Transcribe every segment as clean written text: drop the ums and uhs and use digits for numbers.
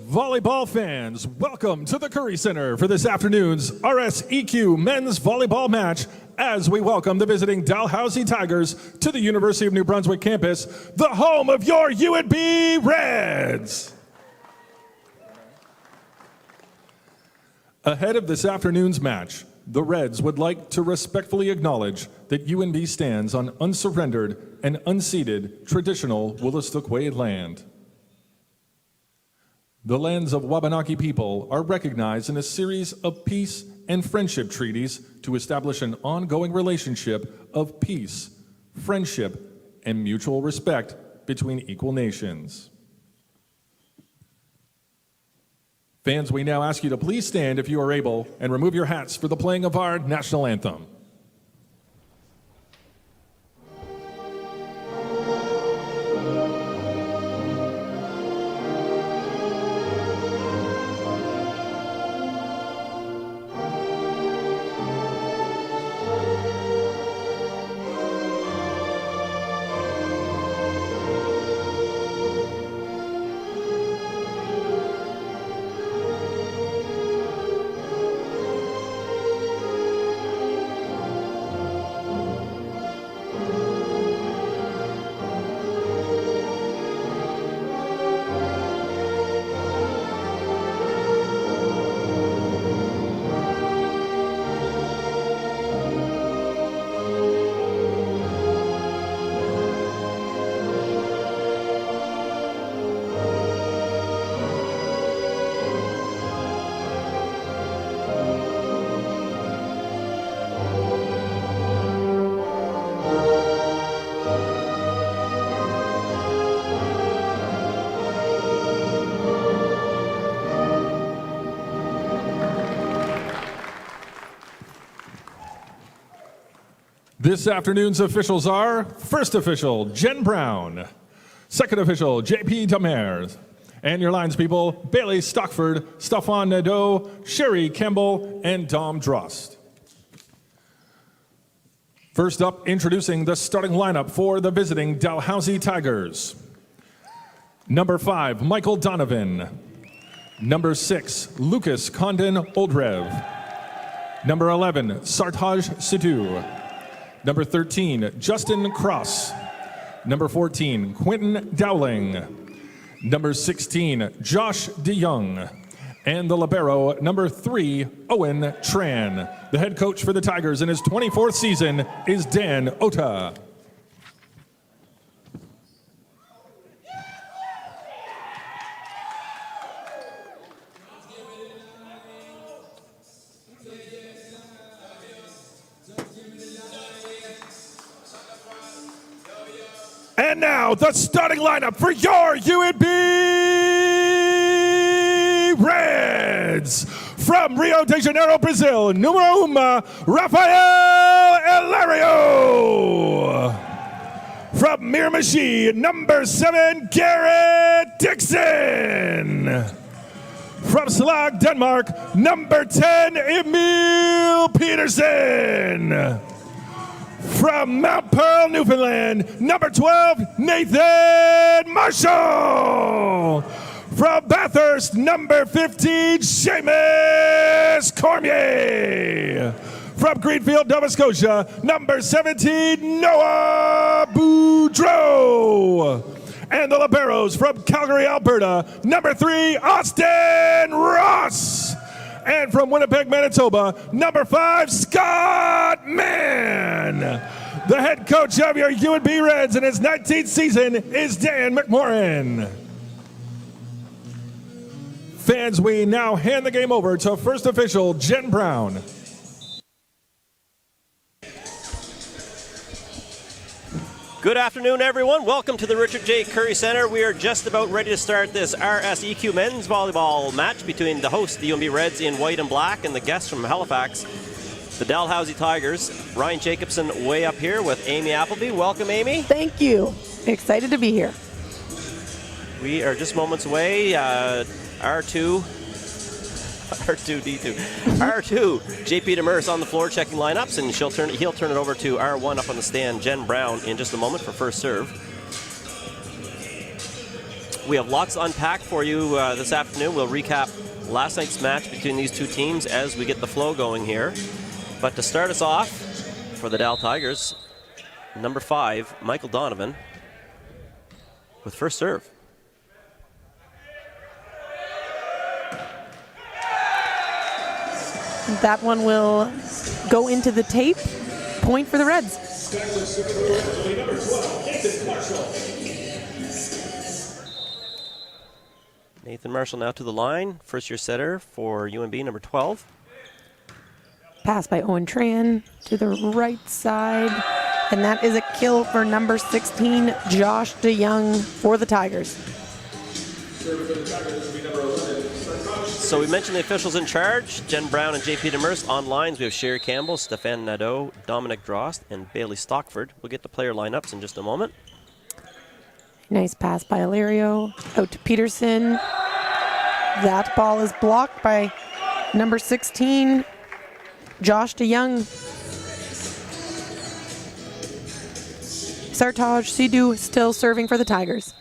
Volleyball fans, welcome to the Curry Center for this afternoon's RSEQ men's volleyball match as we welcome the visiting Dalhousie Tigers to the University of New Brunswick campus, the home of your UNB Reds. Ahead of this afternoon's match, the Reds would like to respectfully acknowledge that UNB stands on unsurrendered and unceded traditional Wolastoqey land. The lands of Wabanaki people are recognized in a series of peace and friendship treaties to establish an ongoing relationship of peace, friendship, and mutual respect between equal nations. Fans, we now ask you to please stand if you are able and remove your hats for the playing of our national anthem. This afternoon's officials are, first official, Jen Brown. Second official, JP Demers. And your lines people, Bailey Stockford, Stefan Nadeau, Sherry Campbell, and Dom Drost. First up, introducing the starting lineup for the visiting Dalhousie Tigers. Number 5, Michael Donovan. Number 6, Lucas Condon Oldrev. Number 11, Sartaj Sidhu. Number 13, Justin Cross. Number 14, Quentin Dowling. Number 16, Josh DeYoung. And the libero, number 3, Owen Tran. The head coach for the Tigers in his 24th season is Dan Ota. And now, the starting lineup for your UNB Reds. From Rio de Janeiro, Brazil, numero 1, Rafael Hilario. From Miramichi, number 7, Garrett Dixon. From Slag, Denmark, number 10, Emil Peterson. From Mount Pearl, Newfoundland, number 12, Nathan Marshall. From Bathurst, number 15, Seamus Cormier. From Greenfield, Nova Scotia, number 17, Noah Boudreau. And the liberos from Calgary, Alberta, number 3, Austin Ross. And from Winnipeg, Manitoba, number 5, Scott Mann. The head coach of your UNB Reds in his 19th season is Dan McMorrin. Fans, we now hand the game over to first official Jen Brown. Good afternoon, everyone. Welcome to the Richard J. Curry Center. We are just about ready to start this RSEQ men's volleyball match between the host, the UNB Reds in white and black, and the guests from Halifax, the Dalhousie Tigers. Ryan Jacobson way up here with Amy Appleby. Welcome, Amy. Thank you. Excited to be here. We are just moments away. R2, JP Demers on the floor checking lineups, and he'll turn it over to R1 up on the stand, Jen Brown, in just a moment for first serve. We have lots to unpack for you this afternoon. We'll recap last night's match between these two teams as we get the flow going here. But to start us off, for the Dal Tigers, number 5, Michael Donovan, with first serve. That one will go into the tape. Point for the Reds. Nathan Marshall now to the line. First year setter for UNB, number 12. Pass by Owen Tran to the right side. And that is a kill for number 16, Josh DeYoung for the Tigers. So we mentioned the officials in charge, Jen Brown and JP Demers. On lines, we have Sherry Campbell, Stefan Nadeau, Dominic Drost, and Bailey Stockford. We'll get the player lineups in just a moment. Nice pass by Ilario. Out to Peterson. That ball is blocked by number 16, Josh DeYoung. Sartaj Sidhu still serving for the Tigers.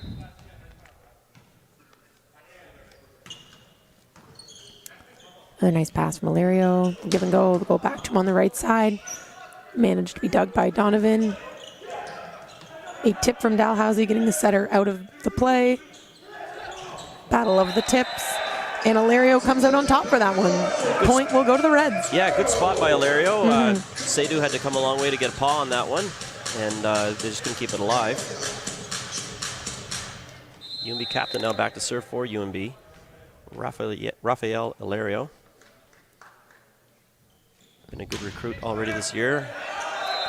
Another nice pass from Ilario. Give and go. Go back to him on the right side. Managed to be dug by Donovan. A tip from Dalhousie, getting the setter out of the play. Battle of the tips. And Ilario comes out on top for that one. Point will go to the Reds. Yeah, good spot by Ilario. Seydoux had to come a long way to get a paw on that one, and they just couldn't keep it alive. UNB captain now back to serve for UNB. Rafael Ilario. Been a good recruit already this year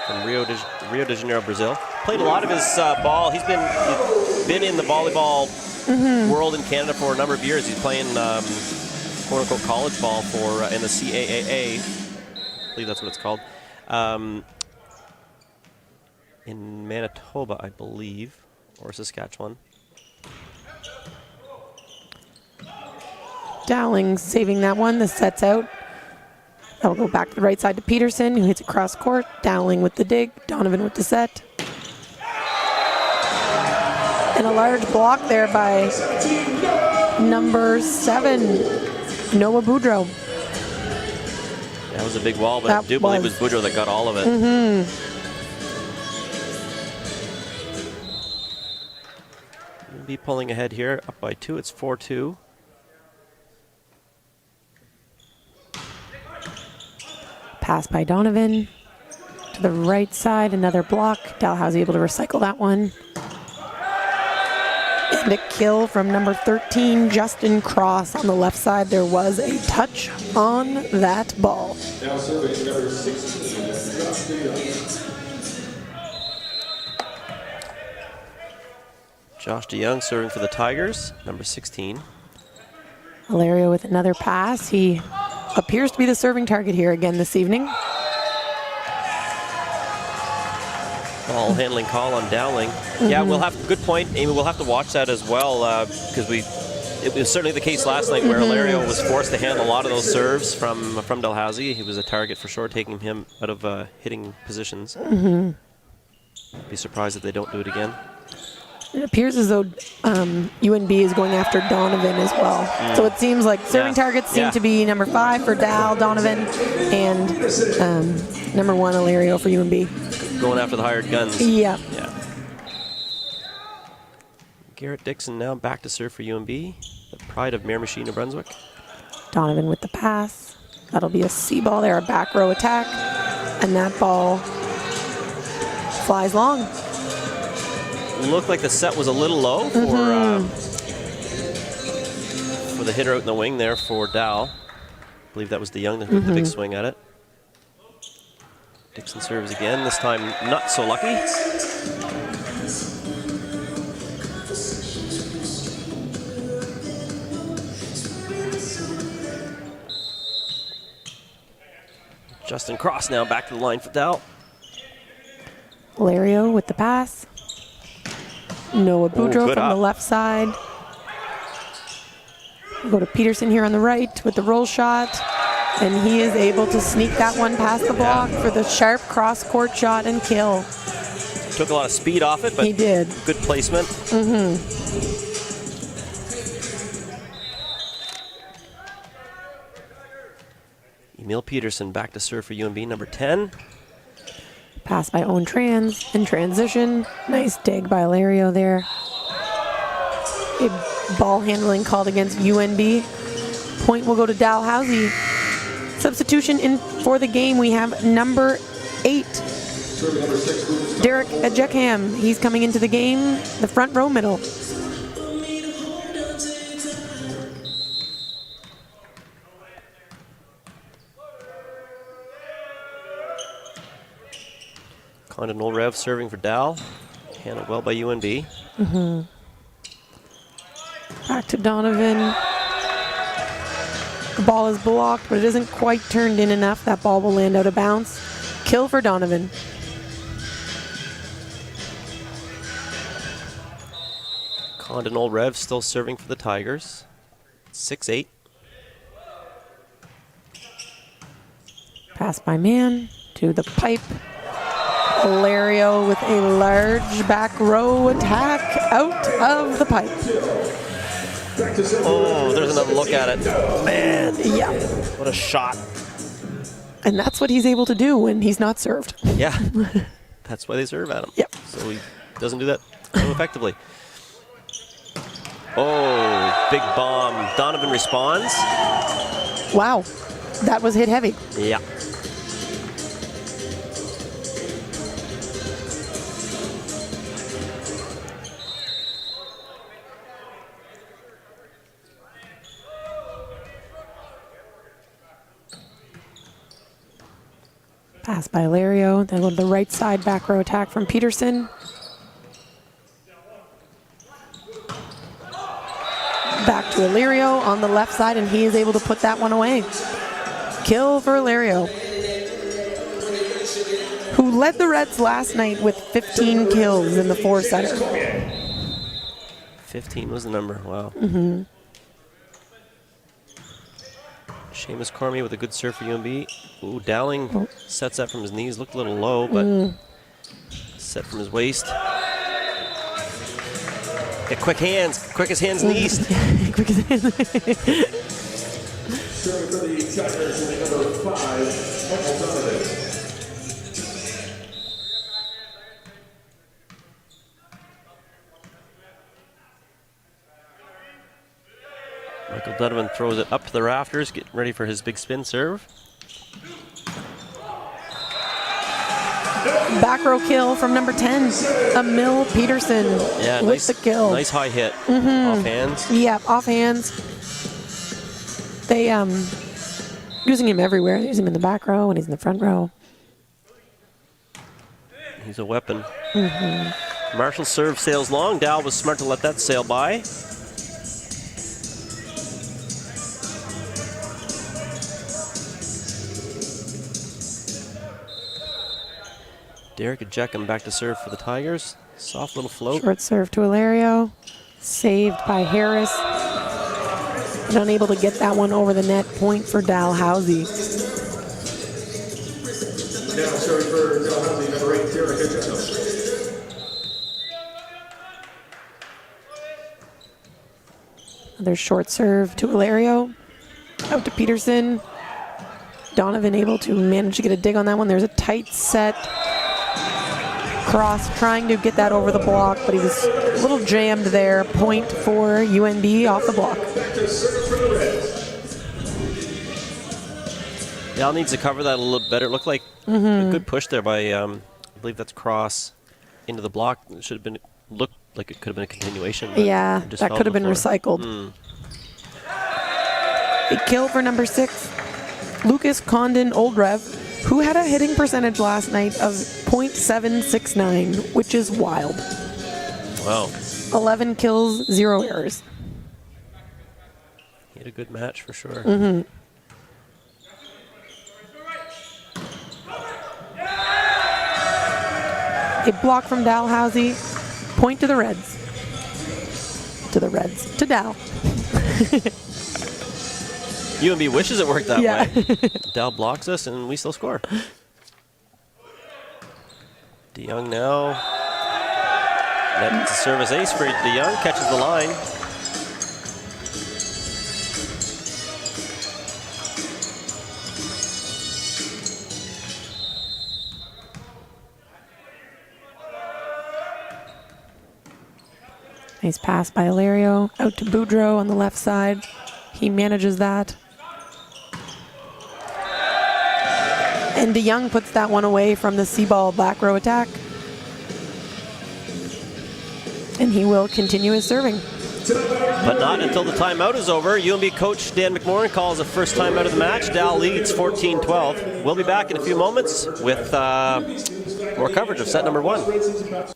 from Rio de Janeiro, Brazil. Played a lot of his ball. He's been in the volleyball world in Canada for a number of years. He's playing quote-unquote college ball for in the CAAA. I believe that's what it's called. In Manitoba, I believe, or Saskatchewan. Dowling saving that one. The set's out. That'll go back to the right side to Peterson, who hits across court. Dowling with the dig. Donovan with the set. And a large block there by number 7, Noah Boudreau. That was a big wall, but I do believe it was Boudreau that got all of it. Be pulling ahead here, up by 2. It's 4-2. Pass by Donovan to the right side, another block. Dalhousie able to recycle that one. And a kill from number 13, Justin Cross on the left side. There was a touch on that ball. Now serving number 16, Josh DeYoung. Josh DeYoung serving for the Tigers, number 16. Ilario with another pass. He appears to be the serving target here again this evening. Ball handling call on Dowling. Yeah, we'll have, good point, Amy. We'll have to watch that as well because it was certainly the case last night where Ilario was forced to handle a lot of those serves from Dalhousie. He was a target for sure, taking him out of hitting positions. Be surprised if they don't do it again. It appears as though UNB is going after Donovan as well. So it seems like serving targets seem to be number 5 for Dal, Donovan, and number 1, Ilario for UNB. Going after the hired guns. Yeah. Garrett Dixon now back to serve for UNB, the pride of Miramichi, New Brunswick. Donovan with the pass. That'll be a C ball there, a back row attack. And that ball flies long. Looked like the set was a little low for the hitter out in the wing there for Dal. I believe that was DeYoung that took the big swing at it. Dixon serves again, this time not so lucky. Justin Cross now back to the line for Dal. Ilario with the pass. Noah Boudreau from the left side. We'll go to Peterson here on the right with the roll shot. And he is able to sneak that one past the block for the sharp cross-court shot and kill. Took a lot of speed off it, but he did. Good placement. Emil Peterson back to serve for UNB, number 10. Pass by Owen Trans in transition. Nice dig by Lario there. A ball handling called against UNB. Point will go to Dalhousie. Substitution in for the game, we have number 8, Derek Ejeckham. He's coming into the game, the front row middle. Condon Olrev serving for Dal. Handled well by UNB. Back to Donovan. The ball is blocked, but it isn't quite turned in enough. That ball will land out of bounds. Kill for Donovan. Condon Olrev still serving for the Tigers. 6-8. Pass by man to the pipe. Lario with a large back row attack out of the pipe. Oh, there's another look at it. Man, Yeah. what a shot. And that's what he's able to do when he's not served. Yeah, that's why they serve at him. Yep. So he doesn't do that so effectively. Oh, big bomb. Donovan responds. Wow. That was hit heavy. Yeah. Pass by Lario. Then go to the right side back row attack from Peterson. Back to Ilario on the left side, and he is able to put that one away. Kill for Ilario, who led the Reds last night with 15 kills in the four-setter. 15 was the number. Wow. Seamus Cormier with a good serve for UNB. Ooh, Dowling sets that from his knees. Looked a little low, but set from his waist. Get quick hands. Quickest hands in the East. Quick as hands. Serving for the Tigers will be number 5, Michael Donovan. Michael Donovan throws it up to the rafters, getting ready for his big spin serve. Back row kill from number 10, Emil Peterson Yeah, with nice, the kill. nice high hit off hands. Yeah, off hands. They using him everywhere. They use him in the back row and he's in the front row. He's a weapon. Marshall's serve sails long. Dal was smart to let that sail by. Derek Ejeckham back to serve for the Tigers. Soft little float. Short serve to Ilario. Saved by Harris. And unable to get that one over the net. Point for Dalhousie. Now serving for Dalhousie, number 8, Derek Ejeckham. Another short serve to Ilario. Out to Peterson. Donovan able to manage to get a dig on that one. There's a tight set. Cross trying to get that over the block, but he was a little jammed there. Point for UNB off the block. Dal needs to cover that a little better. It looked like a good push there by, I believe that's cross into the block. It should have been, looked like it could have been a continuation. But Yeah, it just that fell could have to been the floor. recycled. A kill for number 6, Lucas Condon Oldrev, who had a hitting percentage last night of .769, which is wild. Wow. 11 kills, 0 errors. He had a good match for sure. A block from Dalhousie. Point to the Reds. To the Reds. To Dal. UNB wishes it worked that Yeah. way. Dal blocks us and we still score. DeYoung now. That's a service ace for DeYoung. Catches the line. Nice pass by Ilario. Out to Boudreau on the left side. He manages that. And DeYoung puts that one away from the C-ball back row attack. And he will continue his serving. But not until the timeout is over. UNB coach Dan McMorran calls the first timeout of the match. Dal leads 14-12. We'll be back in a few moments with more coverage of set number 1.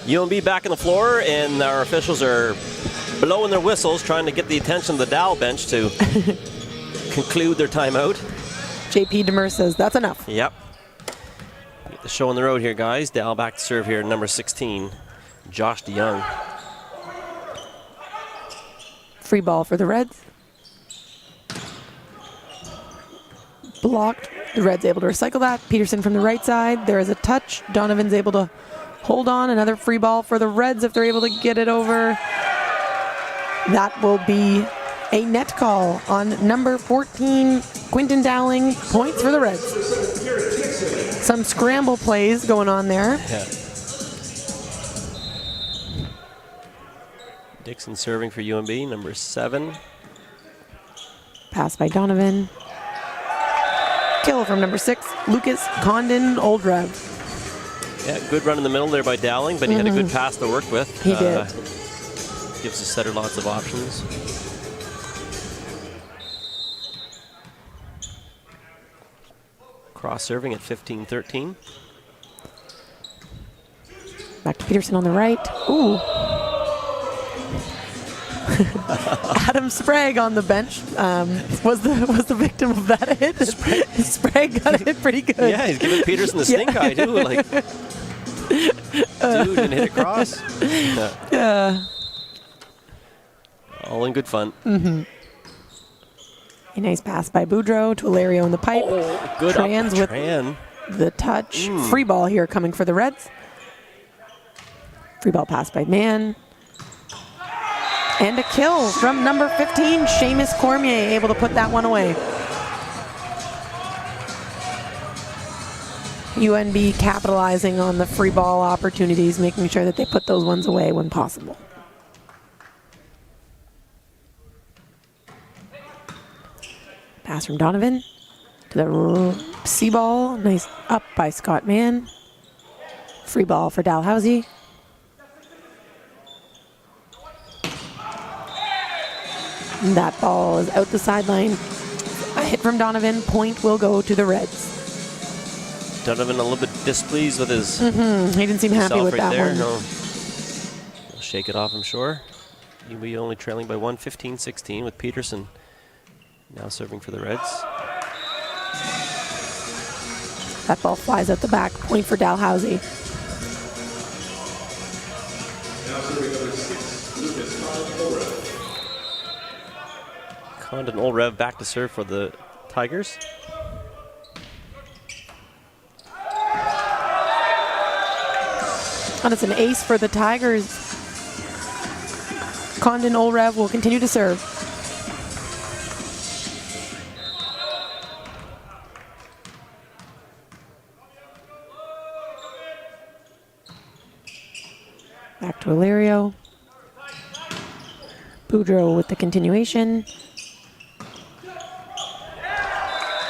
UNB back on the floor, and our officials are blowing their whistles, trying to get the attention of the Dal bench to conclude their timeout. JP Demers says that's enough. Yep. Get the show on the road here, guys. Dal back to serve here, number 16, Josh DeYoung. Free ball for the Reds. Blocked. The Reds able to recycle that. Peterson from the right side. There is a touch. Donovan's able to hold on. Another free ball for the Reds if they're able to get it over. That will be a net call on number 14, Quinton Dowling. Points for the Reds. Some scramble plays going on there. Yeah. Dixon serving for UNB, number 7. Pass by Donovan. Kill from number 6, Lucas Condon Oldrev. Yeah, good run in the middle there by Dowling, but he had a good pass to work with. He did. Gives the setter lots of options. Cross serving at 15-13. Back to Peterson on the right. Ooh. Adam Sprague on the bench was the victim of that hit. Sprague got hit pretty good. Yeah, he's giving Peterson the stink eye too. Like, dude, and hit across. Yeah. All in good fun. A nice pass by Boudreau to Ilario in the pipe. Oh, good Trans with Tran. the touch. Free ball here coming for the Reds. Free ball pass by Mann. And a kill from number 15, Seamus Cormier, able to put that one away. UNB capitalizing on the free ball opportunities, making sure that they put those ones away when possible. Pass from Donovan to the C-ball. Nice up by Scott Mann. Free ball for Dalhousie. That ball is out the sideline. A hit from Donovan. Point will go to the Reds. Donovan a little bit displeased with his. He didn't seem happy with that one. No. He'll shake it off, I'm sure. You'll be only trailing by 1, 15-16, with Peterson now serving for the Reds. That ball flies out the back. Point for Dalhousie. Condon Olrev back to serve for the Tigers. And it's an ace for the Tigers. Condon Olrev will continue to serve. Back to Ilario. Boudreau with the continuation.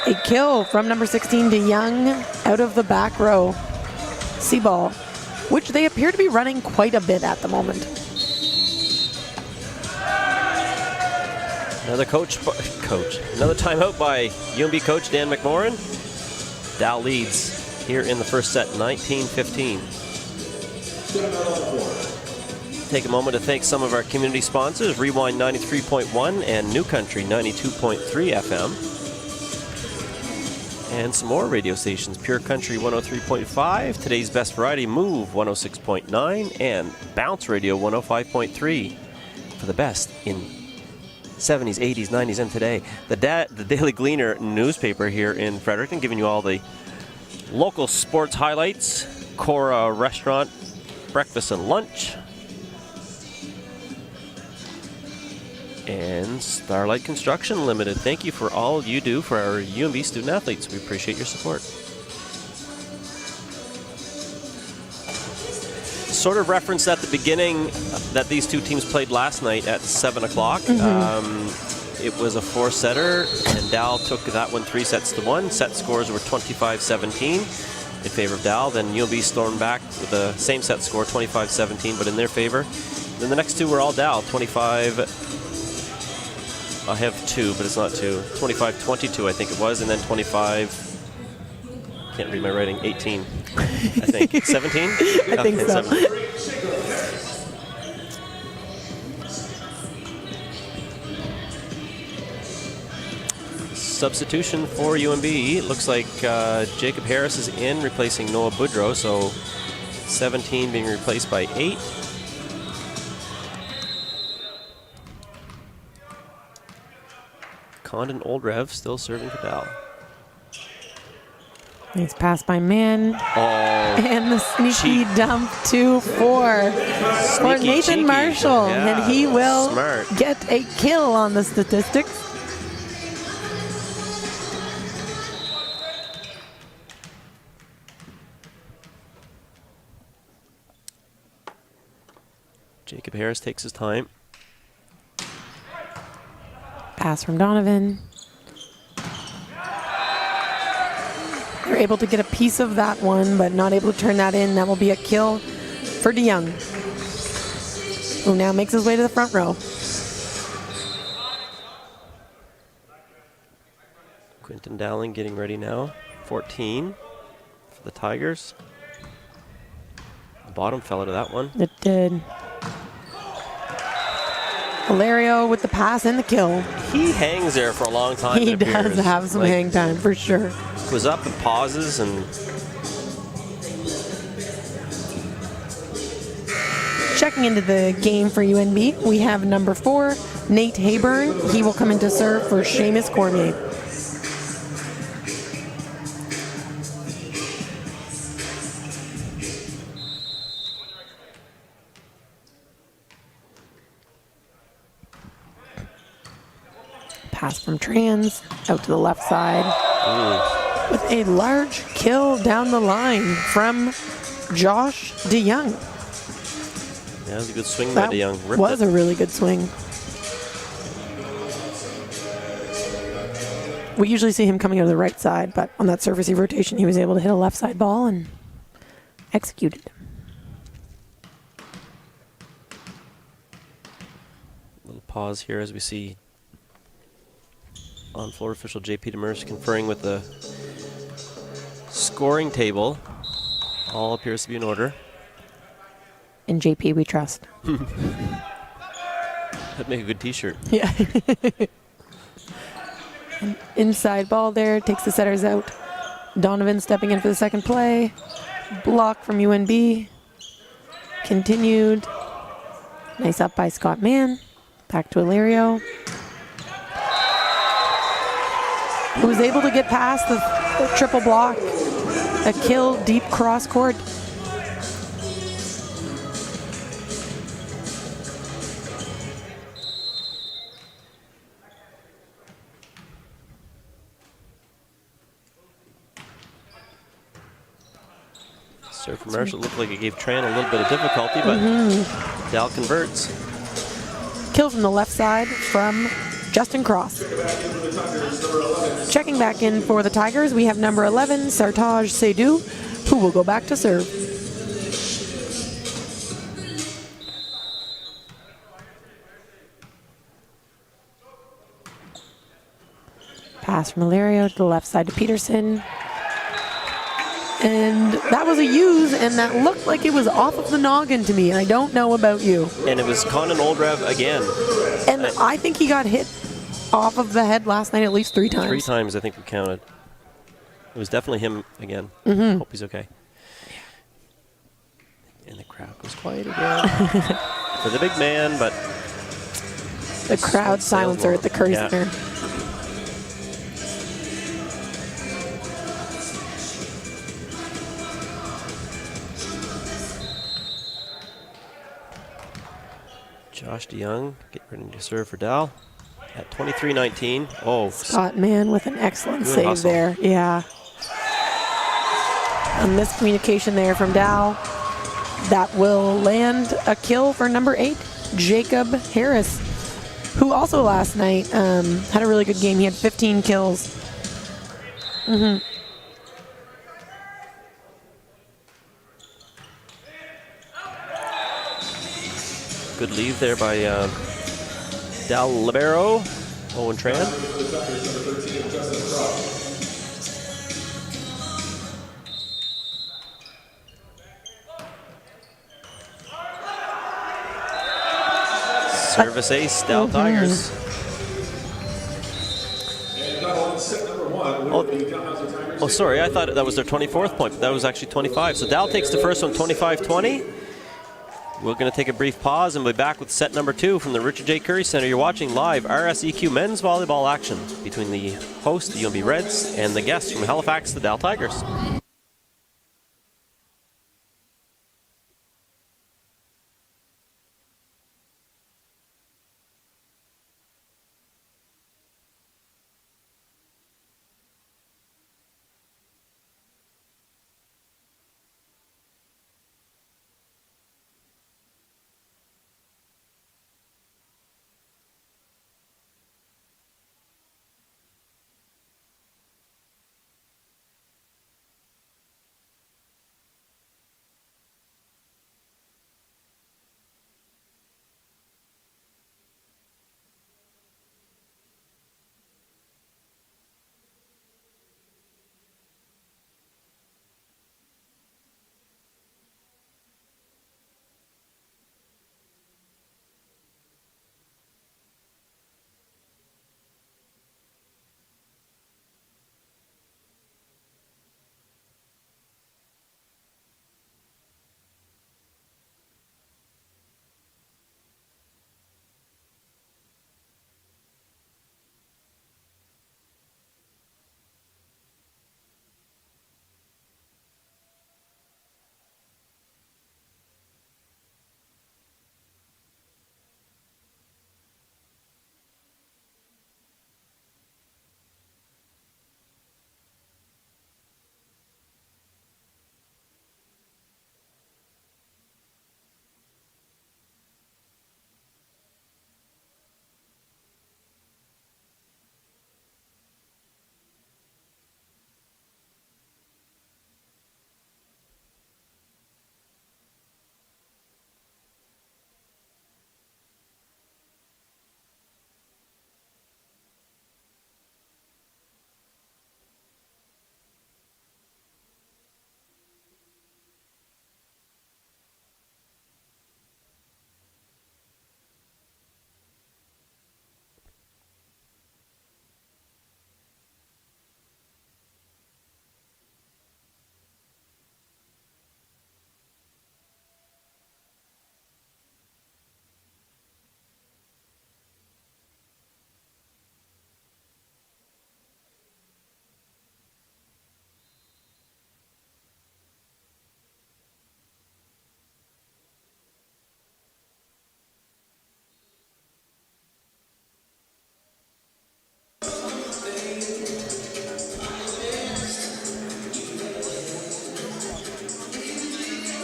A kill from number 16 DeYoung out of the back row. C-ball, which they appear to be running quite a bit at the moment. Another another timeout by UNB coach Dan McMorrin. Dal leads here in the first set, 19-15. Take a moment to thank some of our community sponsors, Rewind 93.1 and New Country 92.3 FM. And some more radio stations, Pure Country 103.5, Today's Best Variety, Move 106.9, and Bounce Radio 105.3 for the best in 70s, 80s, 90s, and today. The Daily Gleaner newspaper here in Fredericton, giving you all the local sports highlights, Cora Restaurant, breakfast and lunch, and Starlight Construction Limited. Thank you for all you do for our UNB student athletes. We appreciate your support. Sort of referenced at the beginning that these two teams played last night at 7 o'clock. It was a 4-setter, and Dal took that one 3-1. Set scores were 25-17 in favor of Dal. Then UNB stormed back with the same set score, 25-17, but in their favor. Then the next two were all Dal, 25. I have 2, but it's not 2. 25-22, I think it was, and then 25. Can't read my writing. 18, I think. 17? I think so. 17. Substitution for UNB. Looks like Jacob Harris is in, replacing Noah Boudreau. So 17 being replaced by 8. Condon Oldrev still serving for Dal. Nice pass by Mann. Oh, and the sneaky dump to 4 for Nathan cheeky. Marshall. Yeah, and he will smart. get a kill on the statistics. Jacob Harris takes his time. Pass from Donovan. They're able to get a piece of that one, but not able to turn that in. That will be a kill for DeYoung, who now makes his way to the front row. Quinton Dowling getting ready now. 14 for the Tigers. The bottom fell out of that one. It did. Valerio with the pass and the kill. He hangs there for a long time. He it appears. does have some hang time for sure. Goes up and pauses and checking into the game for UNB, we have number 4, Nate Hayburn. He will come in to serve for Seamus Cormier. Pass from Trans out to the left side. With a large kill down the line from Josh DeYoung. yeah, that was a good swing by DeYoung. That was a really good swing. We usually see him coming out of the right side, but on that servicey rotation, he was able to hit a left side ball and execute it. Little pause here as we see on-floor official J.P. Demers conferring with the scoring table. All appears to be in order. In JP, we trust. That'd make a good t-shirt. Yeah. An inside ball there, takes the setters out. Donovan stepping in for the second play. Block from UNB. Continued. Nice up by Scott Mann. Back to Ilario, who was able to get past the triple block. A kill deep cross court. Serve from Marshall looked like it gave Tran a little bit of difficulty, but Dal converts. Kill from the left side from Justin Cross. Checking back in for the Tigers, we have number 11, Sartaj Seydoux, who will go back to serve. Pass from Ilario to the left side to Peterson. And that was a use, and that looked like it was off of the noggin to me. I don't know about you. And it was Conan Oldrev again. And I think he got hit off of the head last night at least 3 times. 3 times, I think we counted. It was definitely him again. Hope he's okay. And the crowd goes quiet again for the big man, but the crowd silencer at the Curry Center. Josh DeYoung getting ready to serve for Dal at 23-19. Oh, Scott Mann with an excellent save hustle there. Yeah. A miscommunication there from Dal. That will land a kill for number 8, Jacob Harris, who also last night had a really good game. He had 15 kills. good leave there by Dal Libero, Owen Tran. Service ace, Dal Tigers. Oh, sorry, I thought that was their 24th point, but that was actually 25. So Dal takes the first one, 25-20. We're going to take a brief pause and we'll be back with set number 2 from the Richard J. Curry Center. You're watching live RSEQ men's volleyball action between the host, the UNB Reds, and the guests from Halifax, the Dal Tigers.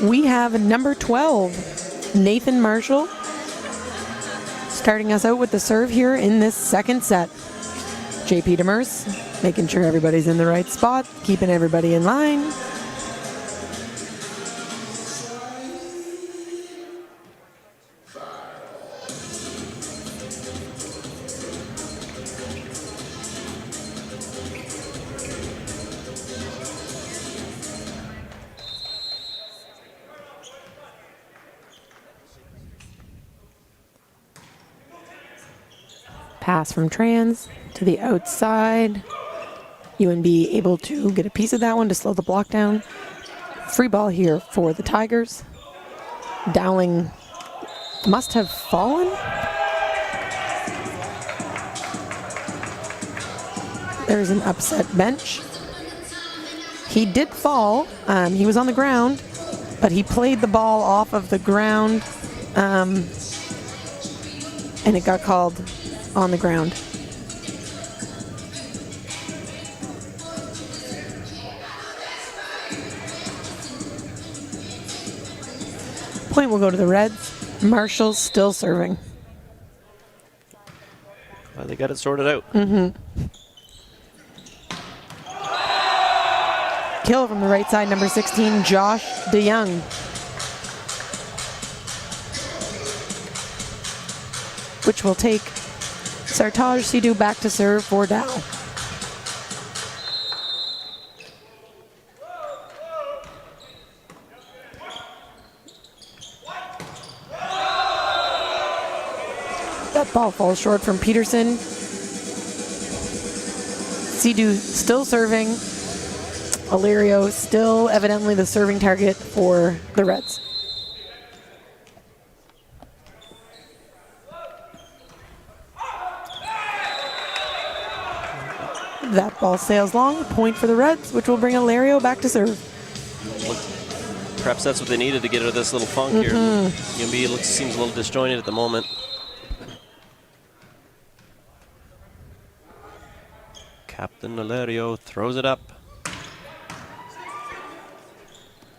We have number 12, Nathan Marshall, starting us out with the serve here in this second set. JP Demers making sure everybody's in the right spot, keeping everybody in line. Pass from Trans to the outside. UNB able to get a piece of that one to slow the block down. Free ball here for the Tigers. Dowling must have fallen. There's an upset bench. He did fall. He was on the ground, but he played the ball off of the ground, and it got called on the ground. Point will go to the Reds. Marshall's still serving. Well, they got it sorted out. Kill from the right side, number 16, Josh DeYoung. Which will take Sartaj Sidhu back to serve for Dow. That ball falls short from Peterson. Sidhu still serving. Illyrio still evidently the serving target for the Reds. That ball sails long, point for the Reds, which will bring Illyrio back to serve. Perhaps that's what they needed to get out of this little funk here. UNB seems a little disjointed at the moment. Captain Illyrio throws it up.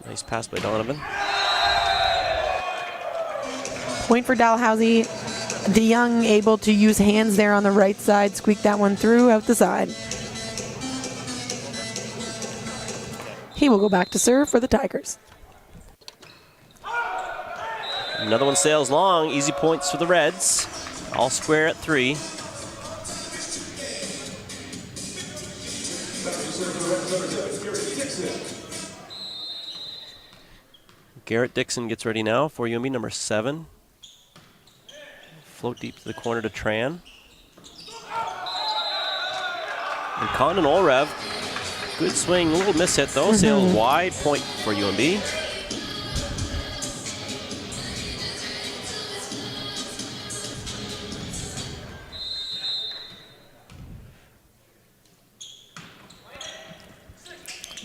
Nice pass by Donovan. Point for Dalhousie. DeYoung able to use hands there on the right side, squeak that one through out the side. He will go back to serve for the Tigers. Another one sails long. Easy points for the Reds. All square at 3. Garrett Dixon gets ready now for UNB, number 7. Float deep to the corner to Tran. And Condon Olrev, good swing, a little miss hit though, sails wide, point for UNB.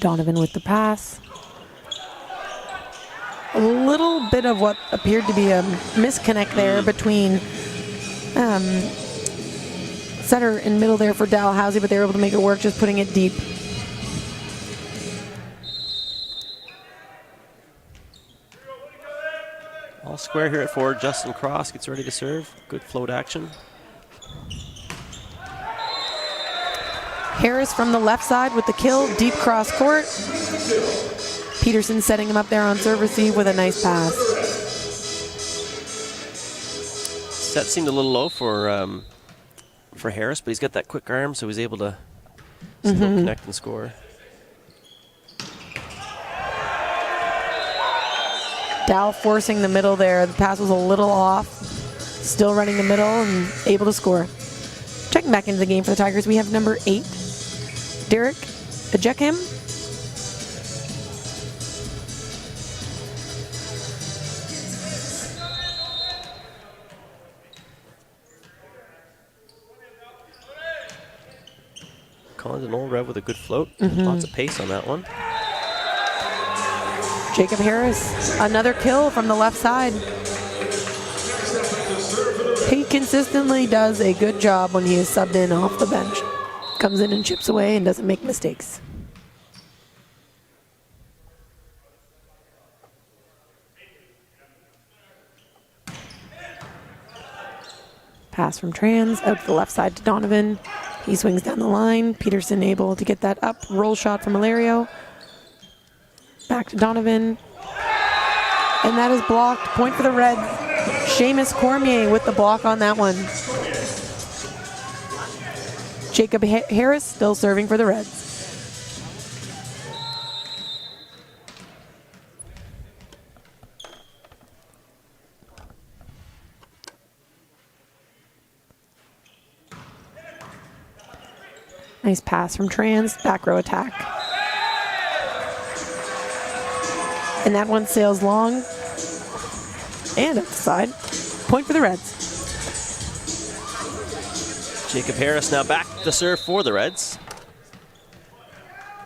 Donovan with the pass. A little bit of what appeared to be a misconnect there between center and middle there for Dalhousie, but they were able to make it work, just putting it deep. All square here at 4. Justin Cross gets ready to serve. Good float action. Harris from the left side with the kill, deep cross court. Peterson setting him up there on serve receive with a nice pass. Set seemed a little low for Harris, but he's got that quick arm, so he's able to still connect and score. Dow forcing the middle there. The pass was a little off. Still running the middle and able to score. Checking back into the game for the Tigers, we have number 8, Derek Ejeckham. Condon Olrev with a good float. Lots of pace on that one. Jacob Harris, another kill from the left side. He consistently does a good job when he is subbed in off the bench. Comes in and chips away and doesn't make mistakes. Pass from Trans, out to the left side to Donovan. He swings down the line. Peterson able to get that up. Roll shot from Illyrio. Back to Donovan. And that is blocked. Point for the Reds. Seamus Cormier with the block on that one. Jacob Harris still serving for the Reds. Nice pass from Trans, back row attack. And that one sails long and up the side. Point for the Reds. Jacob Harris now back to serve for the Reds.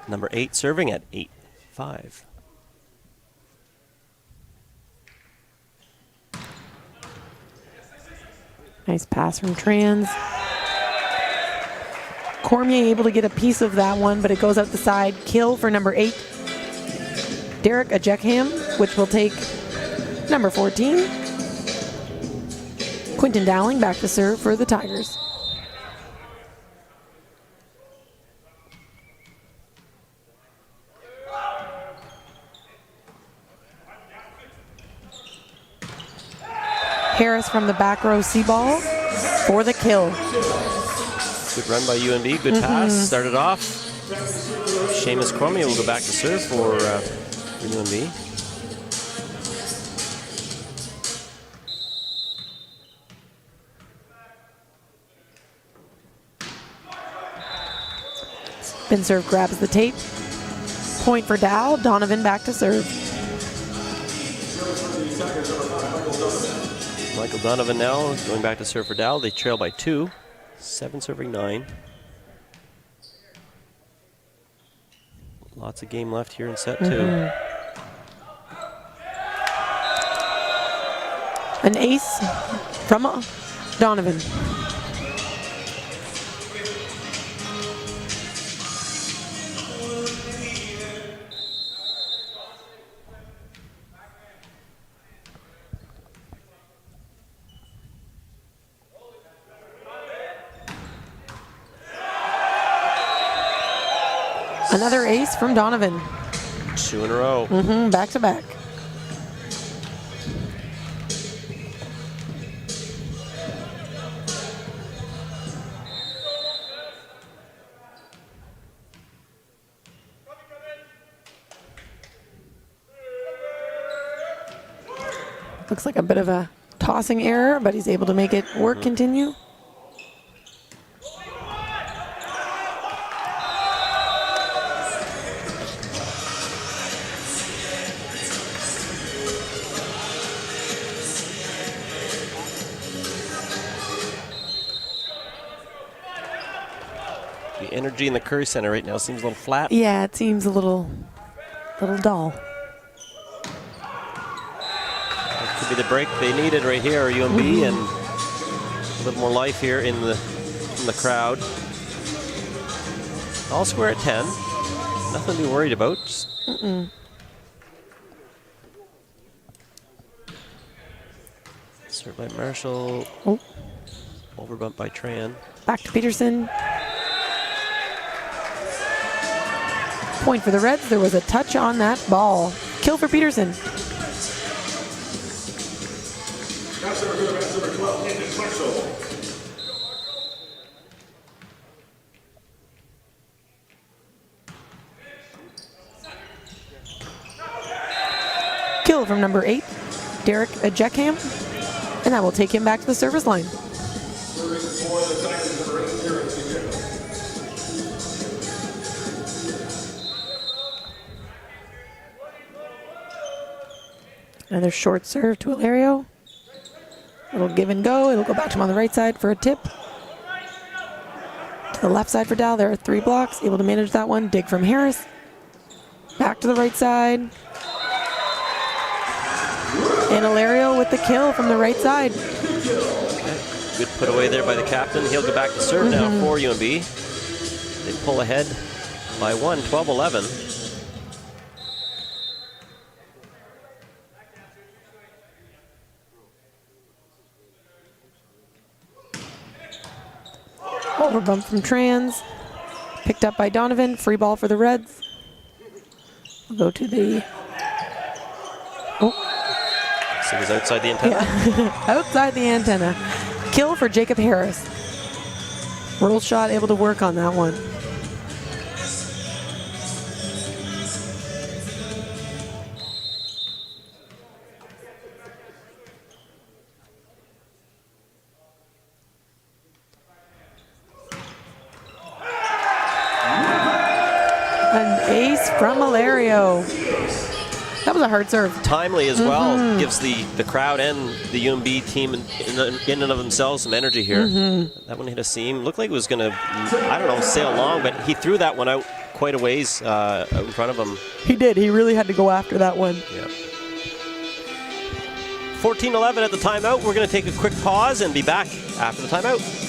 Number 8 serving at 8-5. Nice pass from Trans. Cormier able to get a piece of that one, but it goes out the side. Kill for number 8. Derek Ajeckham, which will take number 14. Quinton Dowling back to serve for the Tigers. Harris from the back row C ball for the kill. Good run by UNB, good pass, started off. Seamus Cormier will go back to serve for UNB. Spin serve grabs the tape. Point for Dow. Donovan back to serve. Michael Donovan now going back to serve for Dow. They trail by 2. 7 serving 9. Lots of game left here in set 2. An ace from Donovan. Another ace from Donovan. 2 in a row. Back to back. Looks like a bit of a tossing error, but he's able to make it work continue. The energy in the Curry Center right now seems a little flat. Yeah, it seems a little dull. That could be the break they needed right here, UNB, and a little more life here in the crowd. All square at 10. Nothing to be worried about. Served by Marshall. Overbumped by Tran. Back to Peterson. Point for the Reds. There was a touch on that ball. Kill for Peterson. Kill from number 8, Derek Ajeckham, and that will take him back to the service line. Another short serve to Ilario. It'll give and go. It'll go back to him on the right side for a tip. To the left side for Dow. There are 3 blocks. Able to manage that one. Dig from Harris. Back to the right side. And Ilario with the kill from the right side. Good put away there by the captain. He'll go back to serve now for UNB. They pull ahead by 1, 12-11. Overbump from Trans. Picked up by Donovan. Free ball for the Reds. We'll go to the... So he's outside the antenna. Yeah. Outside the antenna. Kill for Jacob Harris. Roll shot able to work on that one. Ace from Hilario. That was a hard serve. Timely as well. Gives the crowd and the UNB team in and of themselves some energy here. That one hit a seam. Looked like it was going to, I don't know, sail long, but he threw that one out quite a ways out in front of him. He did. He really had to go after that one. Yeah. 14-11 at the timeout. We're going to take a quick pause and be back after the timeout.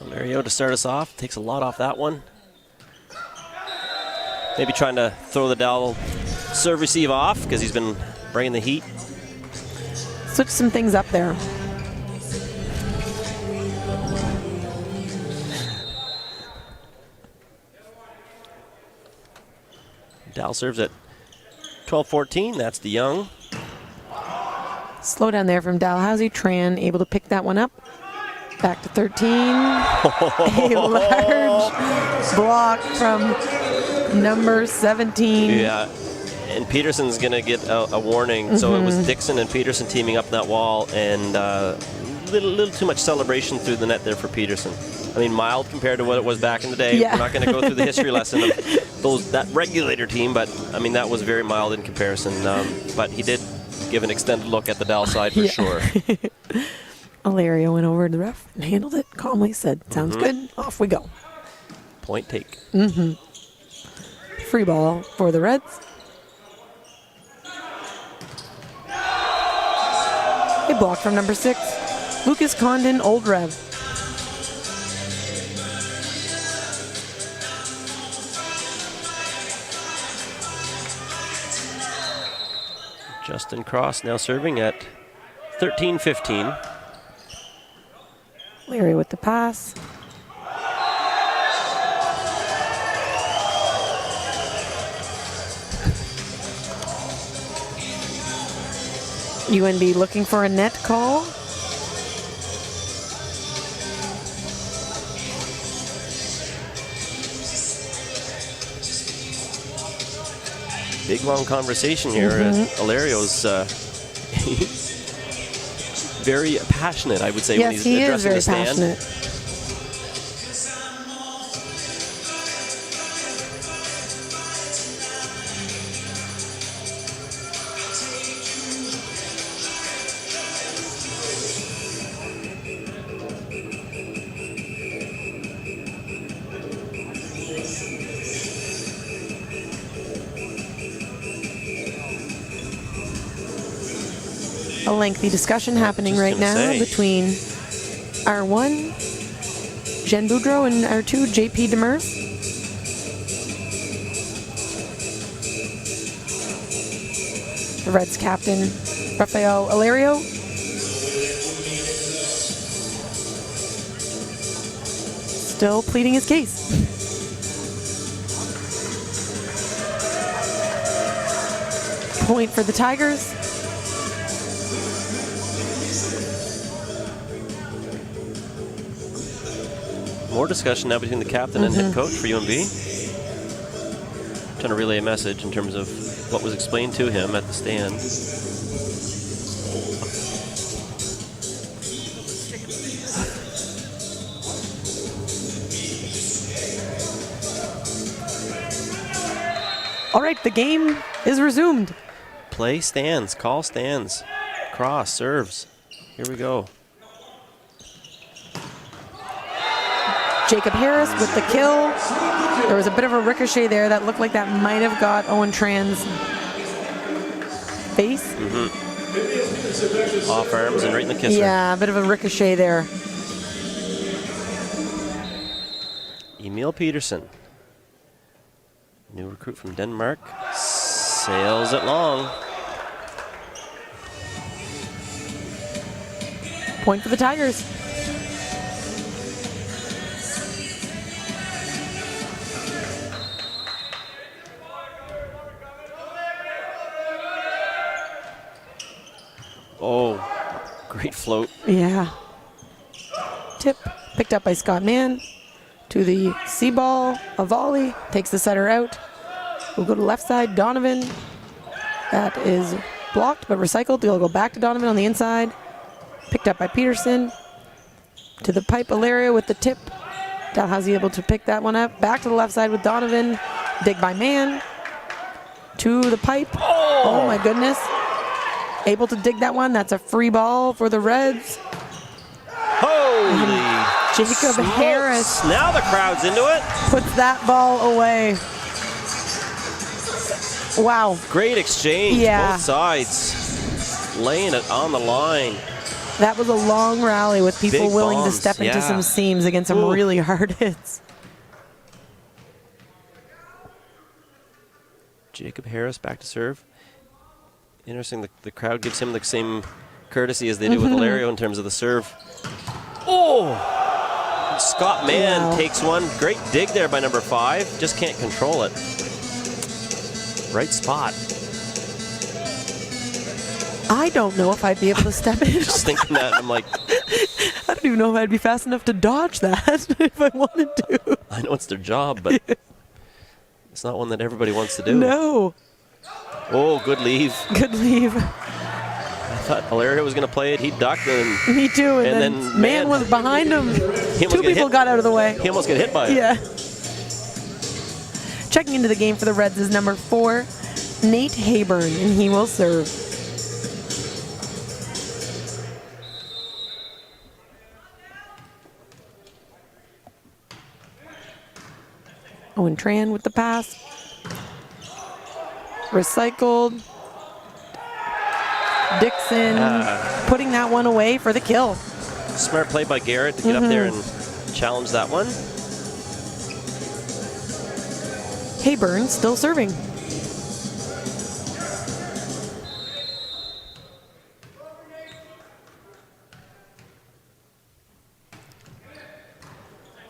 Mario to start us off. Takes a lot off that one. Maybe trying to throw the Dal serve receive off because he's been bringing the heat. Switch some things up there. Dal serves at 12-14. That's the young. Slow down there from Dalhousie. Tran able to pick that one up. Back to 13. A large block from number 17. Yeah, and Peterson's going to get a warning. So it was Dixon and Peterson teaming up that wall, and little too much celebration through the net there for Peterson. I mean, mild compared to what it was back in the day. Yeah. We're not going to go through the history lesson of that regulator team, but I mean, that was very mild in comparison. But he did give an extended look at the Dal side for sure. Hilario went over to the ref and handled it calmly, said, sounds good, off we go. Point take. Free ball for the Reds. A block from number 6, Lucas Condon, Old Rev. Justin Cross now serving at 13-15. Larry with the pass. UNB looking for a net call. Big long conversation here. Hilario's very passionate, I would say, when Yes, he's he is addressing very the stand. passionate. A lengthy discussion happening right now between R1, Jen Boudreau, and R2, JP Demers. The Reds captain, Rafael Hilario. Still pleading his case. Point for the Tigers. More discussion now between the captain and head coach for UNB. trying to relay a message in terms of what was explained to him at the stand. All right, the game is resumed. Play stands, call stands, cross, serves. Here we go. Jacob Harris with the kill. There was a bit of a ricochet there that looked like that might have got Owen Tran's face. Off arms and right in the kisser. Yeah, a bit of a ricochet there. Emil Peterson, new recruit from Denmark, sails it long. Point for the Tigers. Oh, great float. Yeah. Tip picked up by Scott Mann to the C ball. A volley takes the setter out. We'll go to left side. Donovan. That is blocked but recycled. They'll go back to Donovan on the inside. Picked up by Peterson. To the pipe. Ilaria with the tip. Dalhousie able to pick that one up. Back to the left side with Donovan. Dig by Mann. To the pipe. Oh my goodness. Able to dig that one. That's a free ball for the Reds. Holy Jacob smokes. Harris Now the crowd's into it. puts that ball away. Wow. Great exchange, Yeah. both sides. Laying it on the line. That was a long rally with people Big willing to bombs, step into yeah. some seams against some Ooh. really hard hits. Jacob Harris back to serve. Interesting, the crowd gives him the same courtesy as they do with Ilario in terms of the serve. Oh! Scott Mann Wow. takes one. Great dig there by number 5. Just can't control it. Right spot. I don't know if I'd be able to step in. Just thinking that, I'm like, I don't even know if I'd be fast enough to dodge that if I wanted to. I know it's their job, but it's not one that everybody wants to do. No. Oh, good leave. Good leave. I thought Ilario was going to play it. He ducked, and Me too. And, And then, then Mann Mann- was behind him. he almost Two got people hit. got out of the way. He almost got hit by it. Yeah. Checking into the game for the Reds is number 4, Nate Hayburn, and he will serve. Owen Tran with the pass. Recycled. Dixon putting that one away for the kill. Smart play by Garrett to get up there and challenge that one. Hayburn still serving.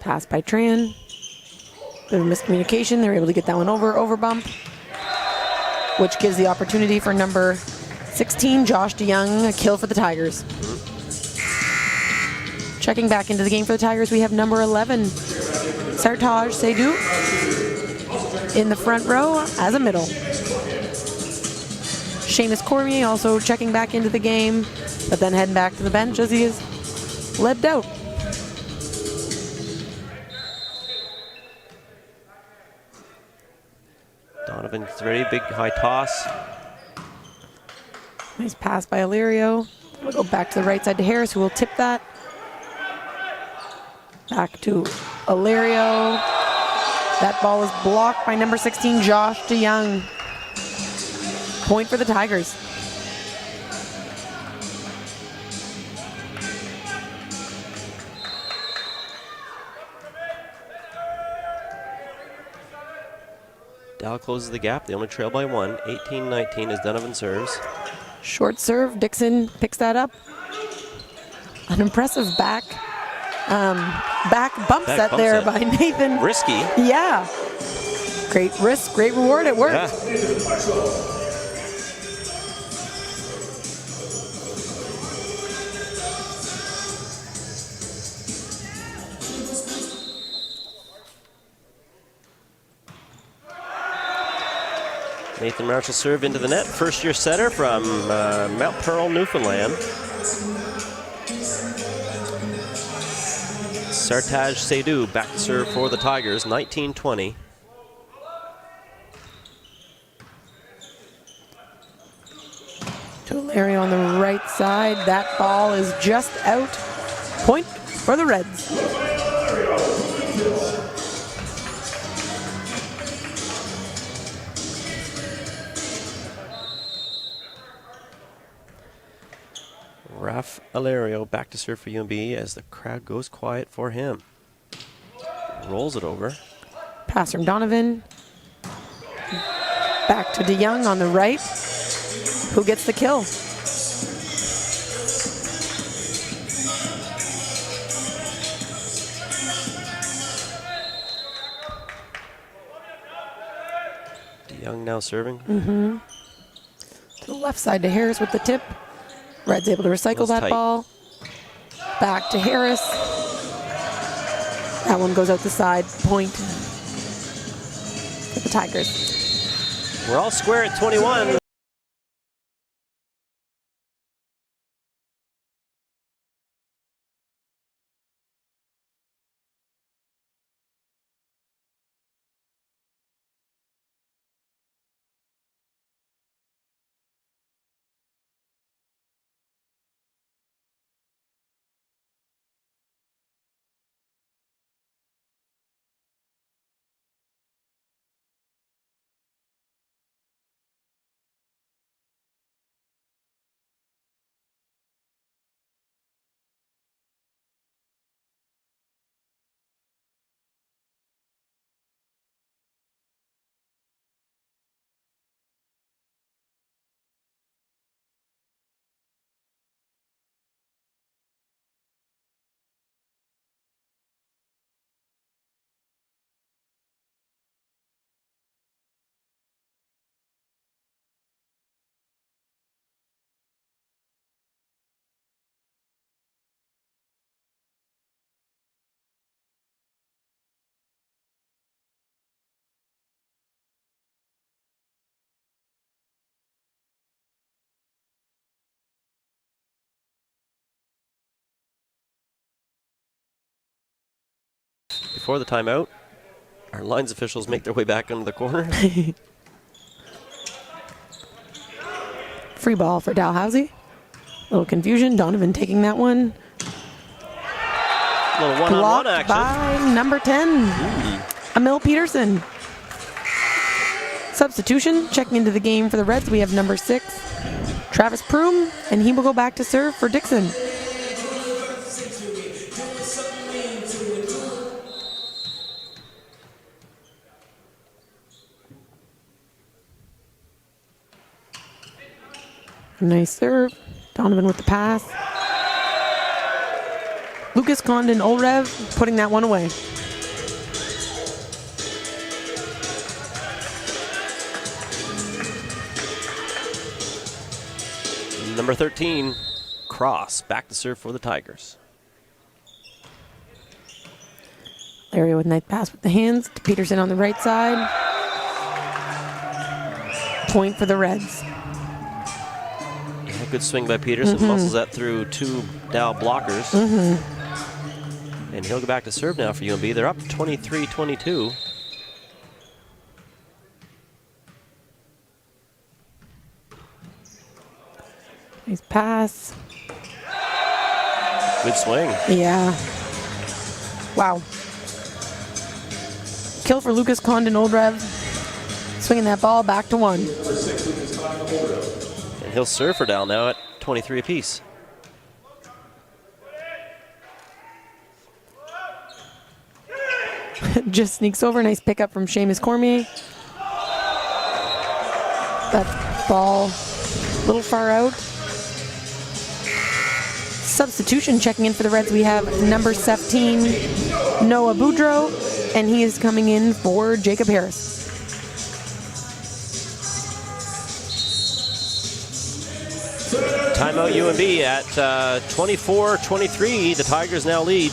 Pass by Tran. Bit of miscommunication. They're able to get that one over bump, which gives the opportunity for number 16, Josh DeYoung, a kill for the Tigers. Checking back into the game for the Tigers, we have number 11, Sartaj Seydoux, in the front row as a middle. Seamus Cormier also checking back into the game, but then heading back to the bench as he is lebbed out. Donovan gets ready, big high toss. Nice pass by Ilario. We'll go back to the right side to Harris, who will tip that. Back to Ilario. That ball is blocked by number 16, Josh DeYoung. Point for the Tigers. Dow closes the gap. They only trail by 1. 18-19 as Donovan serves. Short serve. Dixon picks that up. An impressive back bump set bump there set. by Nathan. Risky. Yeah. Great risk, great reward. It worked. Yeah. Nathan Marshall serve into the net. First-year setter from Mount Pearl, Newfoundland. Sartaj Seydoux back to serve for the Tigers, 19-20. Larry on the right side. That ball is just out. Point for the Reds. Raf Alario back to serve for UNB as the crowd goes quiet for him. Rolls it over. Pass from Donovan. Back to DeYoung on the right. Who gets the kill? DeYoung now serving. To the left side to Harris with the tip. Red's able to recycle that tight. ball. Back to Harris. That one goes out the side. Point for the Tigers. We're all square at 21. Before the timeout, our lines officials make their way back into the corner. Free ball for Dalhousie. Little confusion. Donovan taking that one. A little one-on-one Blocked action. by number 10, Emil Peterson. Substitution, checking into the game for the Reds, we have number 6, Travis Proom, and he will go back to serve for Dixon. Nice serve. Donovan with the pass. Lucas Condon Olrev putting that one away. Number 13, Cross, back to serve for the Tigers. Larry with nice pass with the hands to Peterson on the right side. Point for the Reds. Yeah, good swing by Peterson. Muscles that through 2 Dow blockers. And he'll go back to serve now for UNB. They're up 23-22. Nice pass. Good swing. Yeah. Wow. Kill for Lucas Condon Oldrev. Swinging that ball back to 1. And he'll serve for Dow now at 23 apiece. Just sneaks over. Nice pickup from Seamus Cormier. That ball a little far out. Substitution checking in for the Reds. We have number 17, Noah Boudreau, and he is coming in for Jacob Harris. Timeout UNB at 24-23. The Tigers now lead.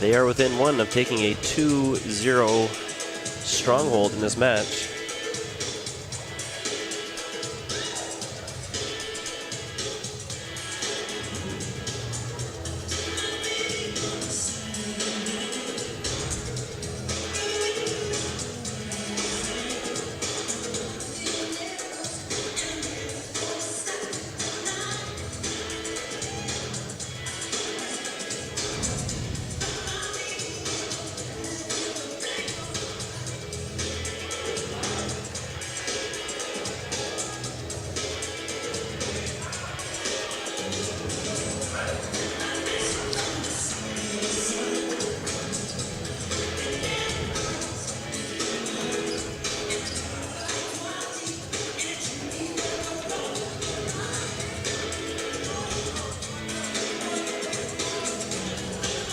They are within one of taking a 2-0 stronghold in this match.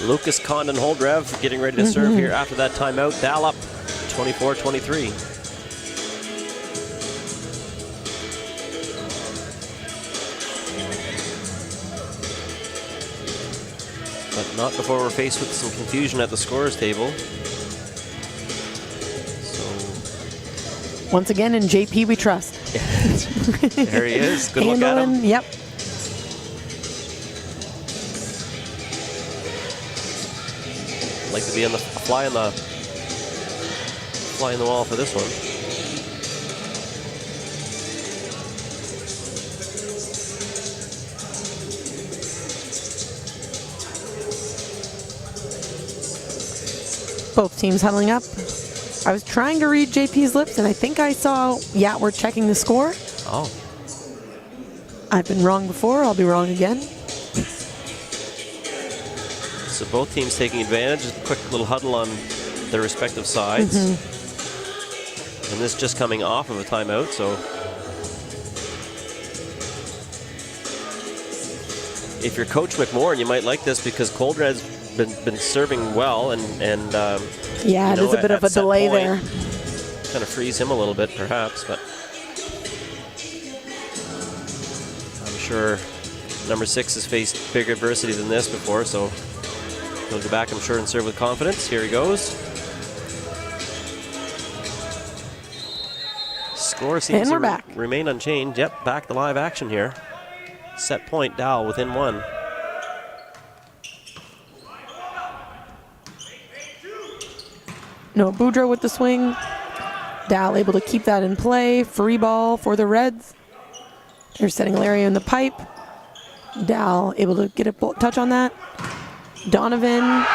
Lucas Condon Holdrev getting ready to serve here after that timeout. Dal up 24-23. But not before we're faced with some confusion at the scorers table. So Once again, in JP we trust. there he is. Good look at him. Yep. Like to be on the fly in the wall for this one. Both teams huddling up. I was trying to read JP's lips, and I think I saw, yeah, we're checking the score. Oh. I've been wrong before. I'll be wrong again. So both teams taking advantage. A quick little huddle on their respective sides. And this just coming off of a timeout, so if you're Coach McMorran, you might like this because Coldred's been serving well, and yeah, there's a bit of a delay there. Kind of frees him a little bit, perhaps, but I'm sure number 6 has faced bigger adversity than this before, so he'll go back, I'm sure, and serve with confidence. Here he goes. Score seems to remain unchanged. Yep, back to live action here. Set point, Dal within one. No Boudreaux with the swing. Dal able to keep that in play. Free ball for the Reds. They're setting Lario in the pipe. Dal able to get a touch on that. Donovan.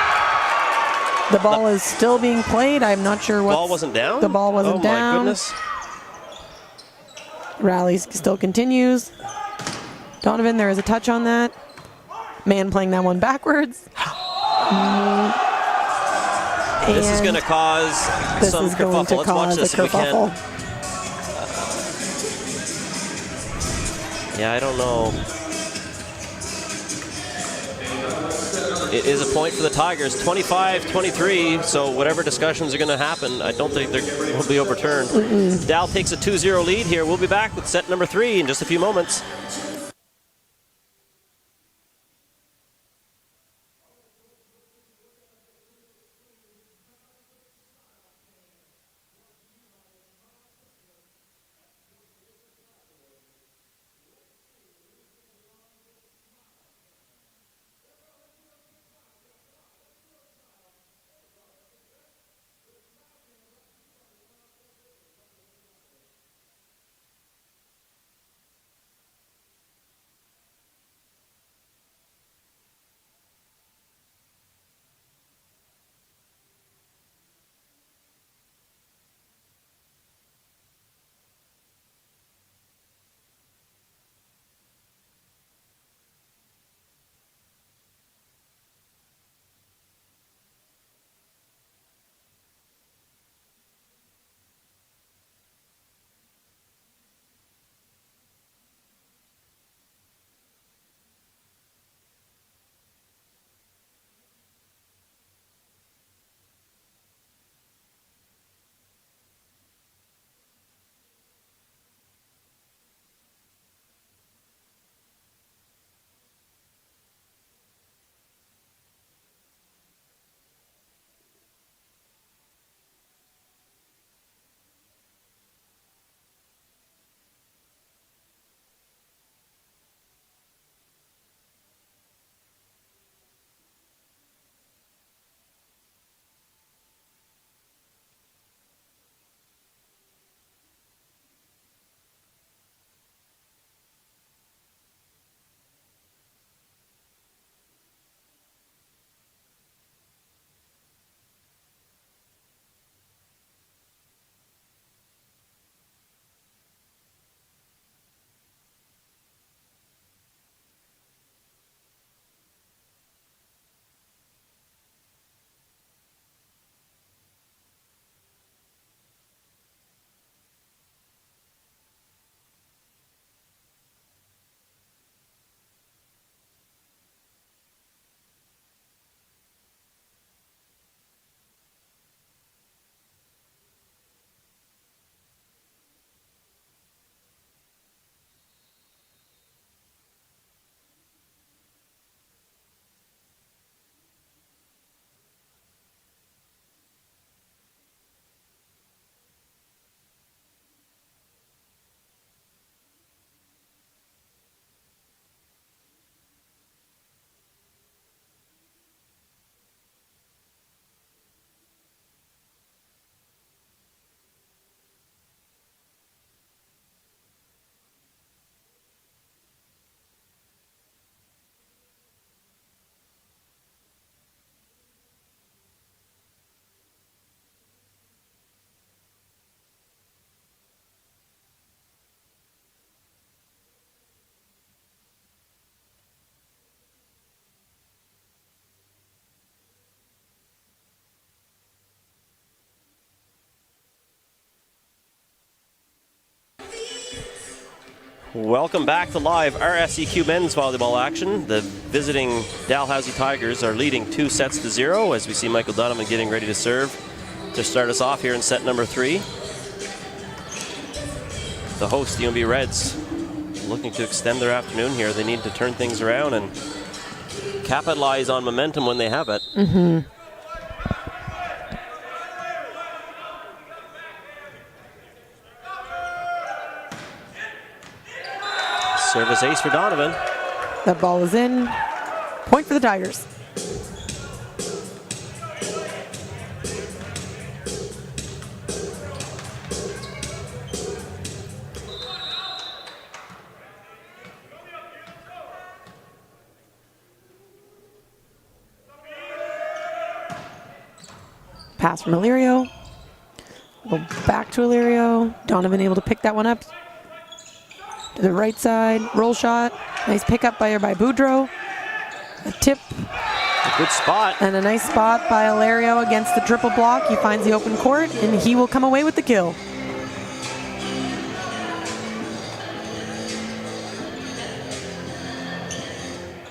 The ball is still being played. I'm not sure what. The ball wasn't down? The ball wasn't down. Oh my goodness. Rally still continues. Donovan, there is a touch on that. Man playing that one backwards. This is going to cause some kerfuffle. Let's watch this if we can. Yeah, I don't know. It is a point for the Tigers, 25-23, so whatever discussions are going to happen, I don't think they will be overturned. Dal takes a 2-0 lead here. We'll be back with set number 3 in just a few moments. Welcome back to live RSEQ men's volleyball action. The visiting Dalhousie Tigers are leading 2-0 as we see Michael Donovan getting ready to serve to start us off here in set number 3. The host, UNB Reds, looking to extend their afternoon here. They need to turn things around and capitalize on momentum when they have it. Service ace for Donovan. That ball is in. Point for the Tigers. Pass from Illyrio. Go back to Illyrio. Donovan able to pick that one up. To the right side, roll shot. Nice pickup by Boudreau. A tip. A good spot. And a nice spot by Illyrio against the triple block. He finds the open court, and he will come away with the kill.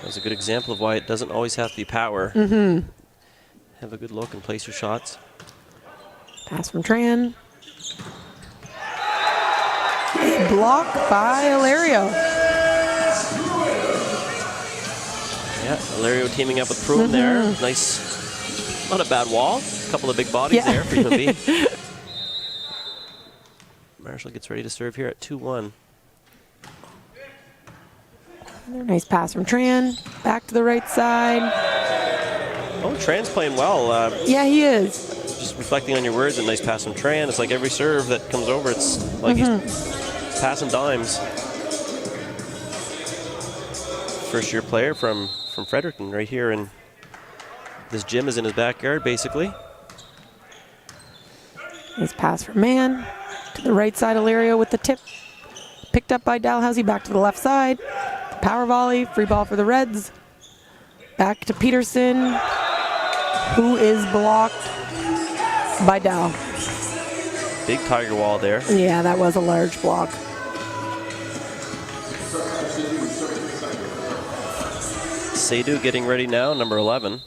That's a good example of why it doesn't always have to be power. Have a good look and place your shots. Pass from Tran. A block by Illyrio. Yeah, Illyrio teaming up with Pruitt there. Nice, not a bad wall. A couple of big bodies there for UNB. Marshall gets ready to serve here at 2-1. Nice pass from Tran. Back to the right side. Oh, Tran's playing well. Yeah, he is. Just reflecting on your words, a nice pass from Tran. It's like every serve that comes over, it's like he's passing dimes. First year player from Fredericton right here, and this gym is in his backyard basically. Nice pass from Mann. To the right side, Illyrio with the tip. Picked up by Dalhousie, back to the left side. Power volley, free ball for the Reds. Back to Peterson, who is blocked by Dal. Big Tiger wall there. Yeah, that was a large block. Seydoux getting ready now, number 11.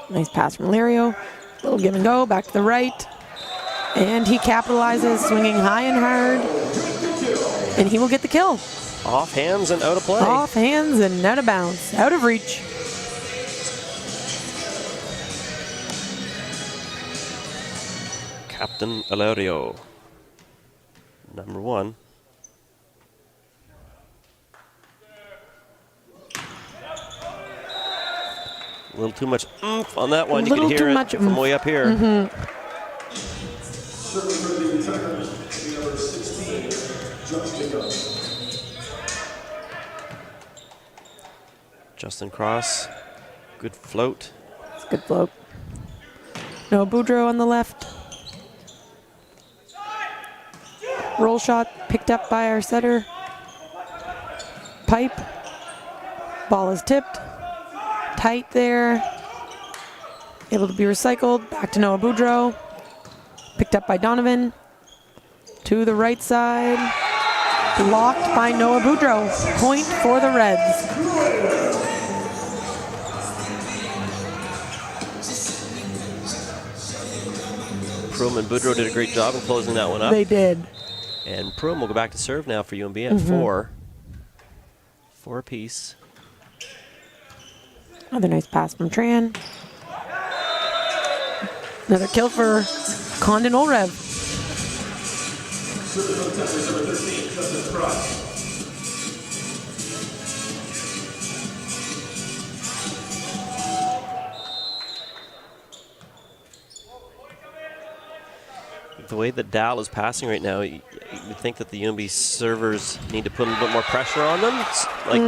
Nice pass from Illyrio. Little give and go, back to the right. And he capitalizes, swinging high and hard. And he will get the kill. Off hands and out of play. Off hands and out of bounds, out of reach. Captain Illyrio, number 1. A little too much oomph on that one. You can hear it from way up here. Justin Cross, good float. It's a good float. No Boudreau on the left. Roll shot picked up by our setter. Pipe. Ball is tipped. Tight there. Able to be recycled. Back to Noah Boudreau. Picked up by Donovan. To the right side. Blocked by Noah Boudreau. Point for the Reds. Prum and Boudreau did a great job in closing that one up. They did. And Prum will go back to serve now for UNB at 4. 4 apiece. Another nice pass from Tran. Another kill for Condon Olrev. The way that Dal is passing right now, you would think that the UNB servers need to put a little bit more pressure on them. It's like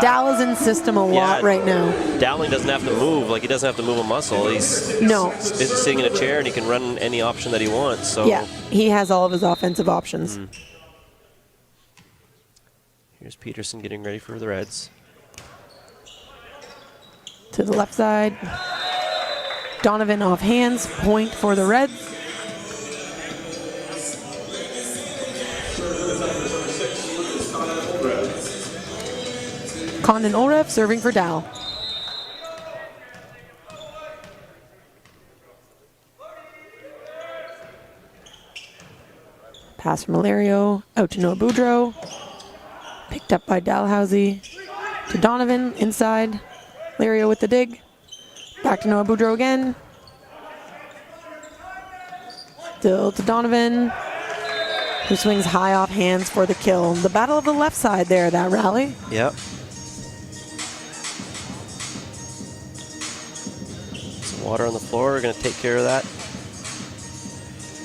Dal is in system a lot right now. Dowling doesn't have to move, like he doesn't have to move a muscle. He's sitting in a chair and he can run any option that he wants. So yeah, he has all of his offensive options. Here's Peterson getting ready for the Reds. To the left side. Donovan off hands, point for the Reds. Condon Orev serving for Dal. Pass from Ilario out to Noah Boudreau. Picked up by Dalhousie to Donovan inside. Ilario with the dig. Back to Noah Boudreau again. Still to Donovan, who swings high off hands for the kill. The battle of the left side there, that rally. Yep. Some water on the floor. We're going to take care of that,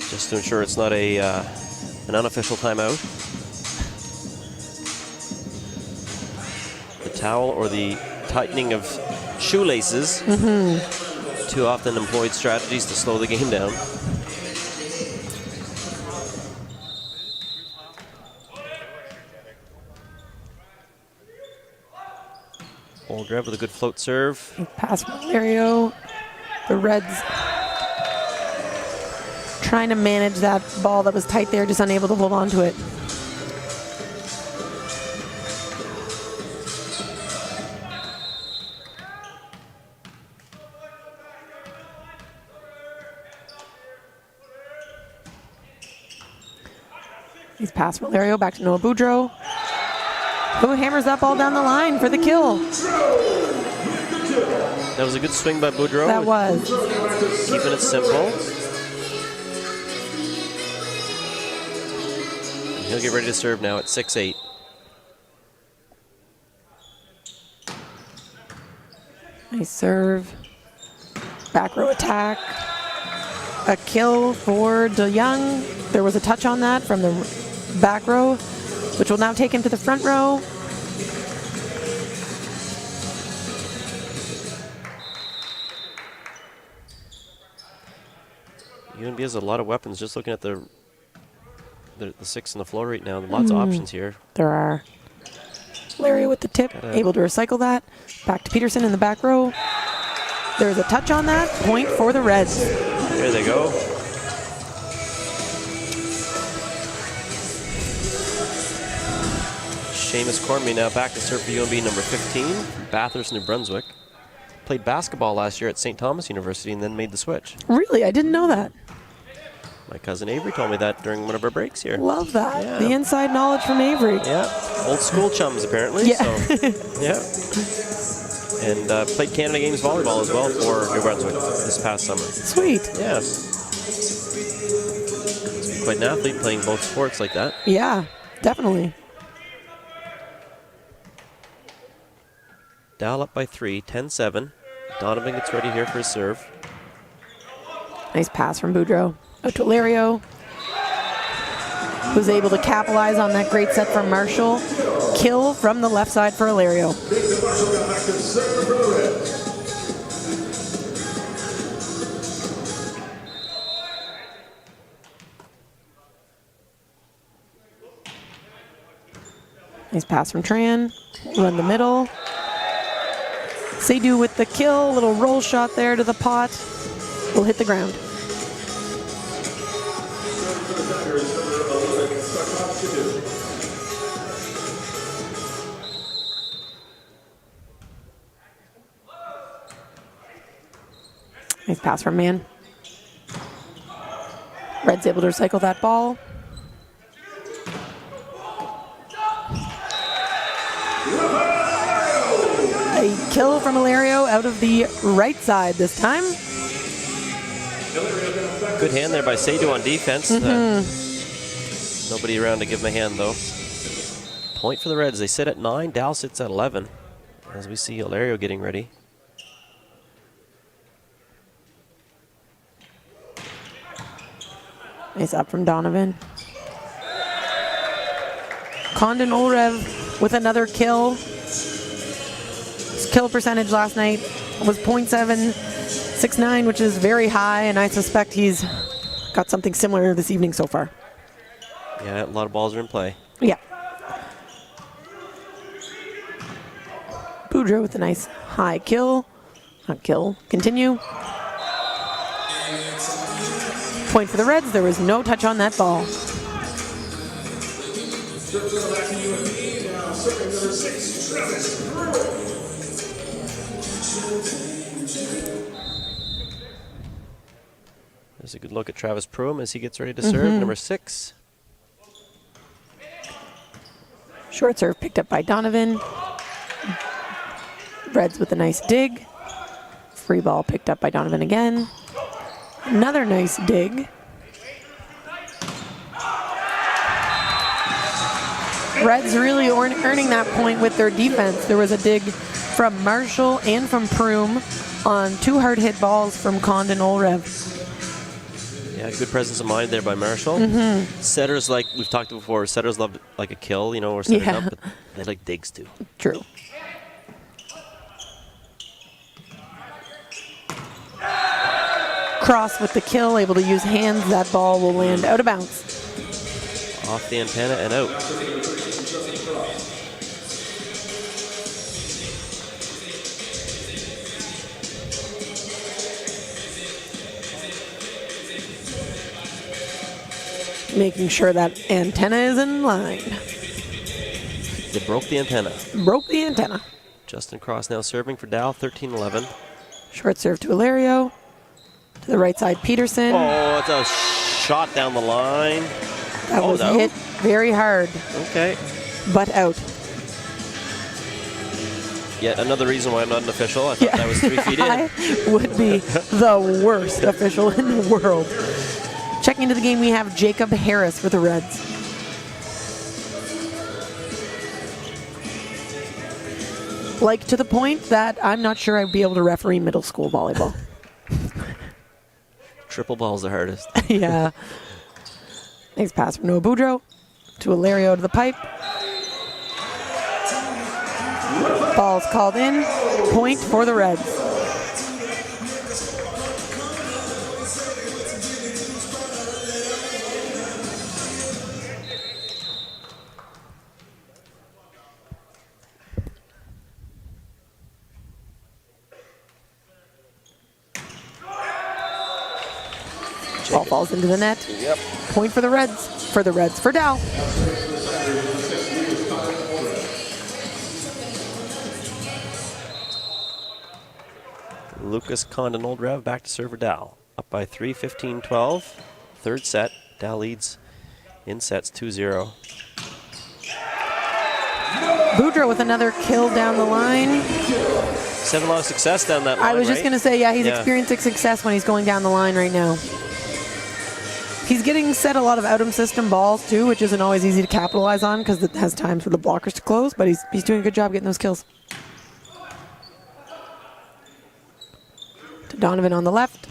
just to ensure it's not a an unofficial timeout. The towel or the tightening of shoelaces. Too often employed strategies to slow the game down. Oldrev with a good float serve. Pass from Ilario. The Reds trying to manage that ball that was tight there, just unable to hold on to it. He's passed from Ilario back to Noah Boudreau, who hammers that ball down the line for the kill. That was a good swing by Boudreau. That was. Keeping it simple. He'll get ready to serve now at 6-8. Nice serve. Back row attack. A kill for DeYoung. There was a touch on that from the back row, which will now take him to the front row. UNB has a lot of weapons. Just looking at the six on the floor right now, lots of options here. There are. Larry with the tip, able to recycle that. Back to Peterson in the back row. There's a touch on that. Point for the Reds. There they go. Seamus Cormier now back to serve for UNB, number 15, Bathurst, New Brunswick. Played basketball last year at St. Thomas University and then made the switch. Really? I didn't know that. My cousin Avery told me that during one of our breaks here. Love that. Yeah. The inside knowledge from Avery. Yeah, old school chums apparently. Yeah. So, yeah. And played Canada Games volleyball as well for New Brunswick this past summer. Sweet. Yeah. Quite an athlete playing both sports like that. Yeah, definitely. Dal up by 3, 10-7. Donovan gets ready here for his serve. Nice pass from Boudreau. Out to Ilario, who's able to capitalize on that great set from Marshall. Kill from the left side for Ilario. Nice pass from Tran. Run the middle. Seydoux with the kill. Little roll shot there to the pot. Will hit the ground. Nice pass from Mann. Red's able to recycle that ball. A kill from Ilario out of the right side this time. Good hand there by Seydoux on defense. Nobody around to give him a hand though. Point for the Reds. They sit at 9. Dal sits at 11. As we see Ilario getting ready. Nice up from Donovan. Condon Orev with another kill. His kill percentage last night was .769, which is very high, and I suspect he's got something similar this evening so far. Yeah, a lot of balls are in play. Yeah. Boudreau with a nice high kill. Not kill. Continue. Point for the Reds. There was no touch on that ball. There's a good look at Travis Pruitt as he gets ready to serve, number 6. Short serve picked up by Donovan. Reds with a nice dig. Free ball picked up by Donovan again. Another nice dig. Reds really earning that point with their defense. There was a dig from Marshall and from Pruitt on 2 hard hit balls from Condon Olrev. Yeah, good presence of mind there by Marshall. Setters, like we've talked before, setters love like a kill, you know, or setters up, but they like digs too. True. Cross with the kill, able to use hands. That ball will land out of bounds. Off the antenna and out. Making sure that antenna is in line. They broke the antenna. Broke the antenna. Justin Cross now serving for Dow, 13-11. Short serve to Ilario. To the right side, Peterson. Oh, it's a shot down the line. That was no. hit very hard, Okay. but out. Yet another reason why I'm not an official. I thought that was 3 feet in. I would be the worst official in the world. Checking into the game, we have Jacob Harris for the Reds. Like, to the point that I'm not sure I'd be able to referee middle school volleyball. Triple ball's the hardest. Yeah. Nice pass from Noah Boudreau to Ilario to the pipe. Ball's called in. Point for the Reds. Ball falls into the net. Yep. Point for the Reds. For the Reds. For Dow. Lucas Condon Oldrev back to serve for Dow. Up by 3, 15-12. Third set. Dow leads in sets 2-0. Boudreau with another kill down the line. 7 a lot of success down that line, I was just right? going to say, yeah, he's experiencing success when he's going down the line right now. He's getting set a lot of out-of system balls too, which isn't always easy to capitalize on because it has times for the blockers to close, but he's doing a good job getting those kills. To Donovan on the left.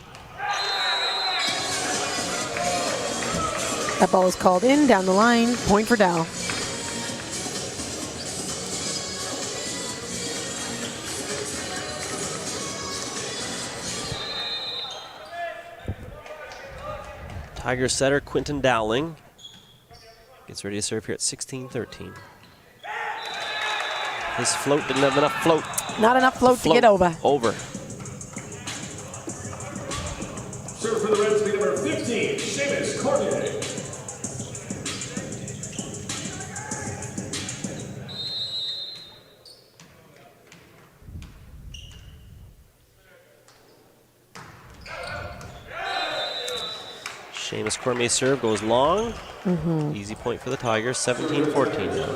That ball is called in, down the line, point for Dow. Tiger setter Quinton Dowling gets ready to serve here at 16-13. His float didn't have enough float. Not enough float to get over. Over. Serve for the Reds, the number 15, Seamus Cormier. Seamus Cormier's serve goes long. Easy point for the Tigers, 17-14 now.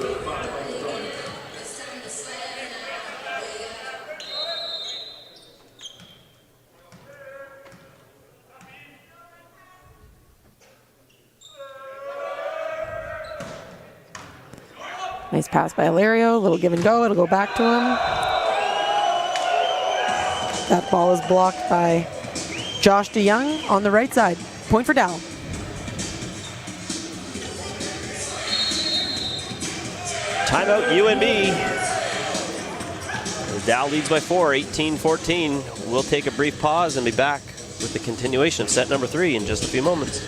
Nice pass by Ilario, a little give and go, it'll go back to him. That ball is blocked by Josh DeYoung on the right side. Point for Dow. Timeout UNB. Dow leads by 4, 18-14. We'll take a brief pause and be back with the continuation of set number 3 in just a few moments.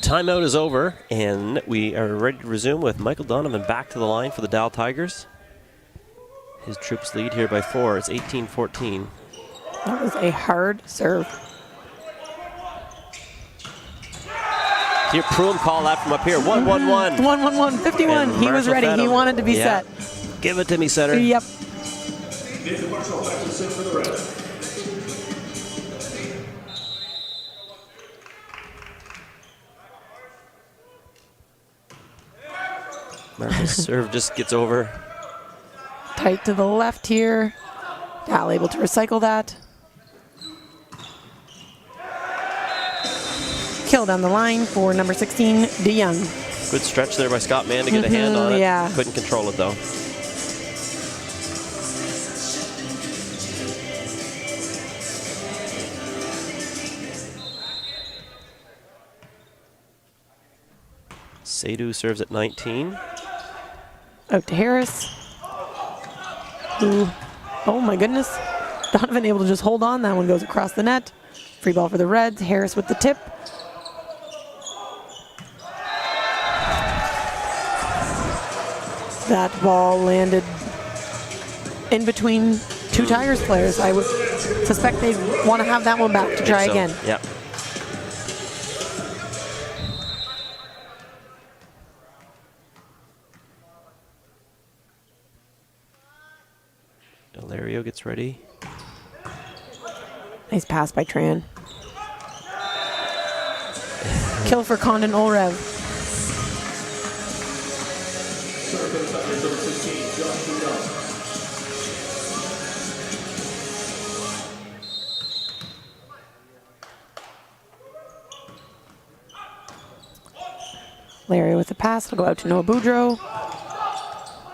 Timeout is over, and we are ready to resume with Michael Donovan back to the line for the Dal Tigers. His troops lead here by 4. It's 18-14. That was a hard serve. Here, Prum call that from up here. 1-1-1. 1-1-1, 51. And He was ready. Marshall He Fedham. wanted to be Yeah. set. Give it to me, setter. Yep. Marshall's serve just gets over. Tight to the left here. Dal able to recycle that. Kill down the line for number 16, DeYoung. Good stretch there by Scott Mann to get a hand on it. yeah. Couldn't control it, though. Seydoux serves at 19. Out to Harris. Ooh. Oh my goodness. Donovan able to just hold on. That one goes across the net. Free ball for the Reds. Harris with the tip. That ball landed in between two Tigers players. I would suspect they want to have that one back to try So, again. Yep. Delario gets ready. Nice pass by Tran. Kill for Condon Olrev. Larry with the pass. It'll go out to Noah Boudreau.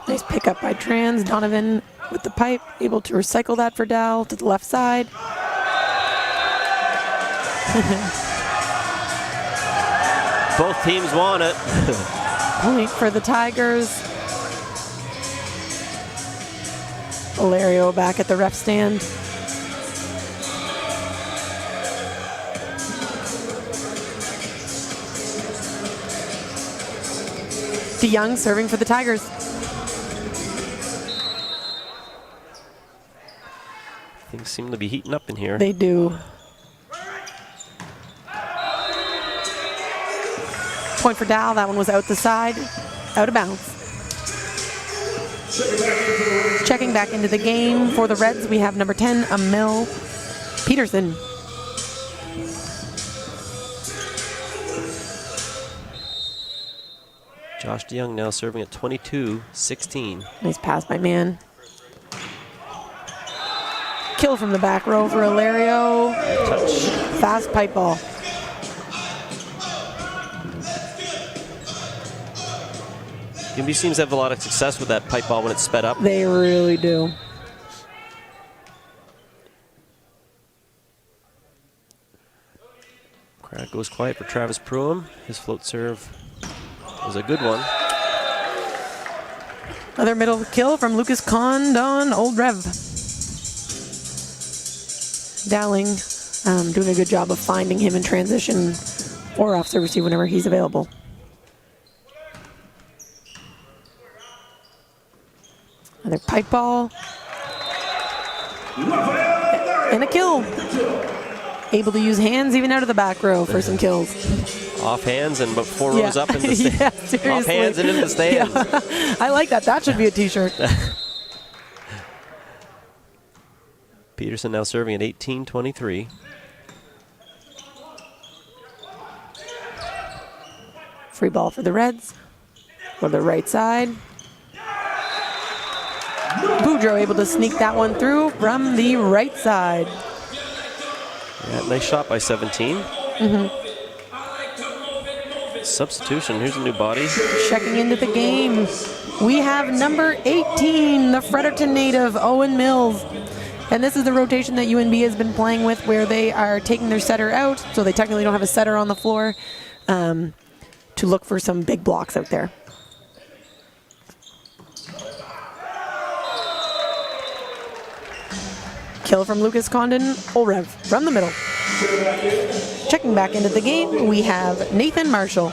Nice pickup by Trans. Donovan with the pipe. Able to recycle that for Dal to the left side. Both teams want it. Point for the Tigers. Valerio back at the ref stand. DeYoung serving for the Tigers. Things seem to be heating up in here. They do. Point for Dal. That one was out the side, out of bounds. Checking back into the game for the Reds, we have number 10, Emil Peterson. Josh DeYoung now serving at 22-16. Nice pass by Mann. Kill from the back row for Hilario. Touch. Fast pipe ball. UNB seems to have a lot of success with that pipe ball when it's sped up. They really do. Crowd goes quiet for Travis Pruitt. His float serve was a good one. Another middle kill from Lucas Condon, Old Rev. Dowling doing a good job of finding him in transition or off service whenever he's available. Another pipe ball. And a kill. Able to use hands even out of the back row for some kills. Off hands and about 4 rows up in the stand. Yeah, seriously. Off hands and into the stand. Yeah. I like that. That should be a t-shirt. Peterson now serving at 18-23. Free ball for the Reds. For the right side. Boudreau able to sneak that one through from the right side. Yeah, nice shot by 17. Substitution, here's a new body. Checking into the game. We have number 18, the Fredericton native, Owen Mills. And this is the rotation that UNB has been playing with, where they are taking their setter out, so they technically don't have a setter on the floor, to look for some big blocks out there. Kill from Lucas Condon, Olrev from the middle. Checking back into the game, we have Nathan Marshall.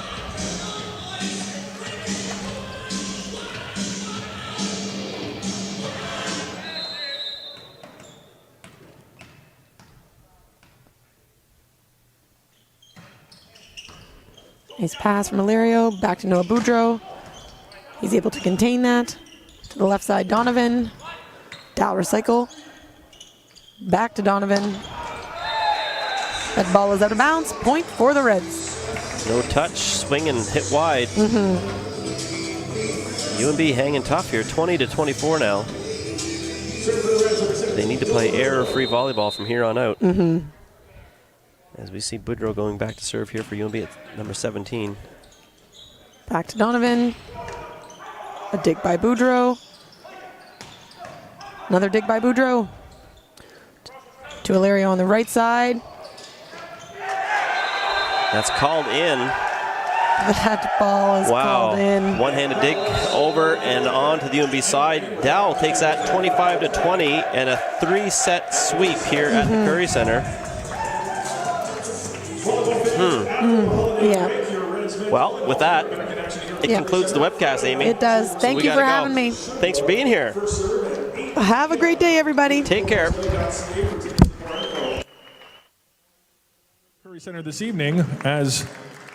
Nice pass from Ilario, back to Noah Boudreau. He's able to contain that. To the left side, Donovan. Dal recycle. Back to Donovan. That ball is out of bounds. Point for the Reds. No touch, swing and hit wide. UNB hanging tough here, 20-24 now. They need to play error-free volleyball from here on out. As we see Boudreau going back to serve here for UNB at number 17. Back to Donovan. A dig by Boudreau. Another dig by Boudreau. To Ilario on the right side. That's called in. That ball is called in. One-handed dig over and on to the UNB side. Dow takes that 25-20 and a 3-set sweep here at the Curry Center. Yeah. Well, with that, it concludes the webcast, Amy. It does. Thank you for having me. Thanks for being here. Have a great day, everybody. Take care. Curry Center this evening as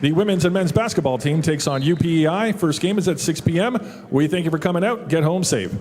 the women's and men's basketball team takes on UPEI. First game is at 6 p.m. We thank you for coming out. Get home safe.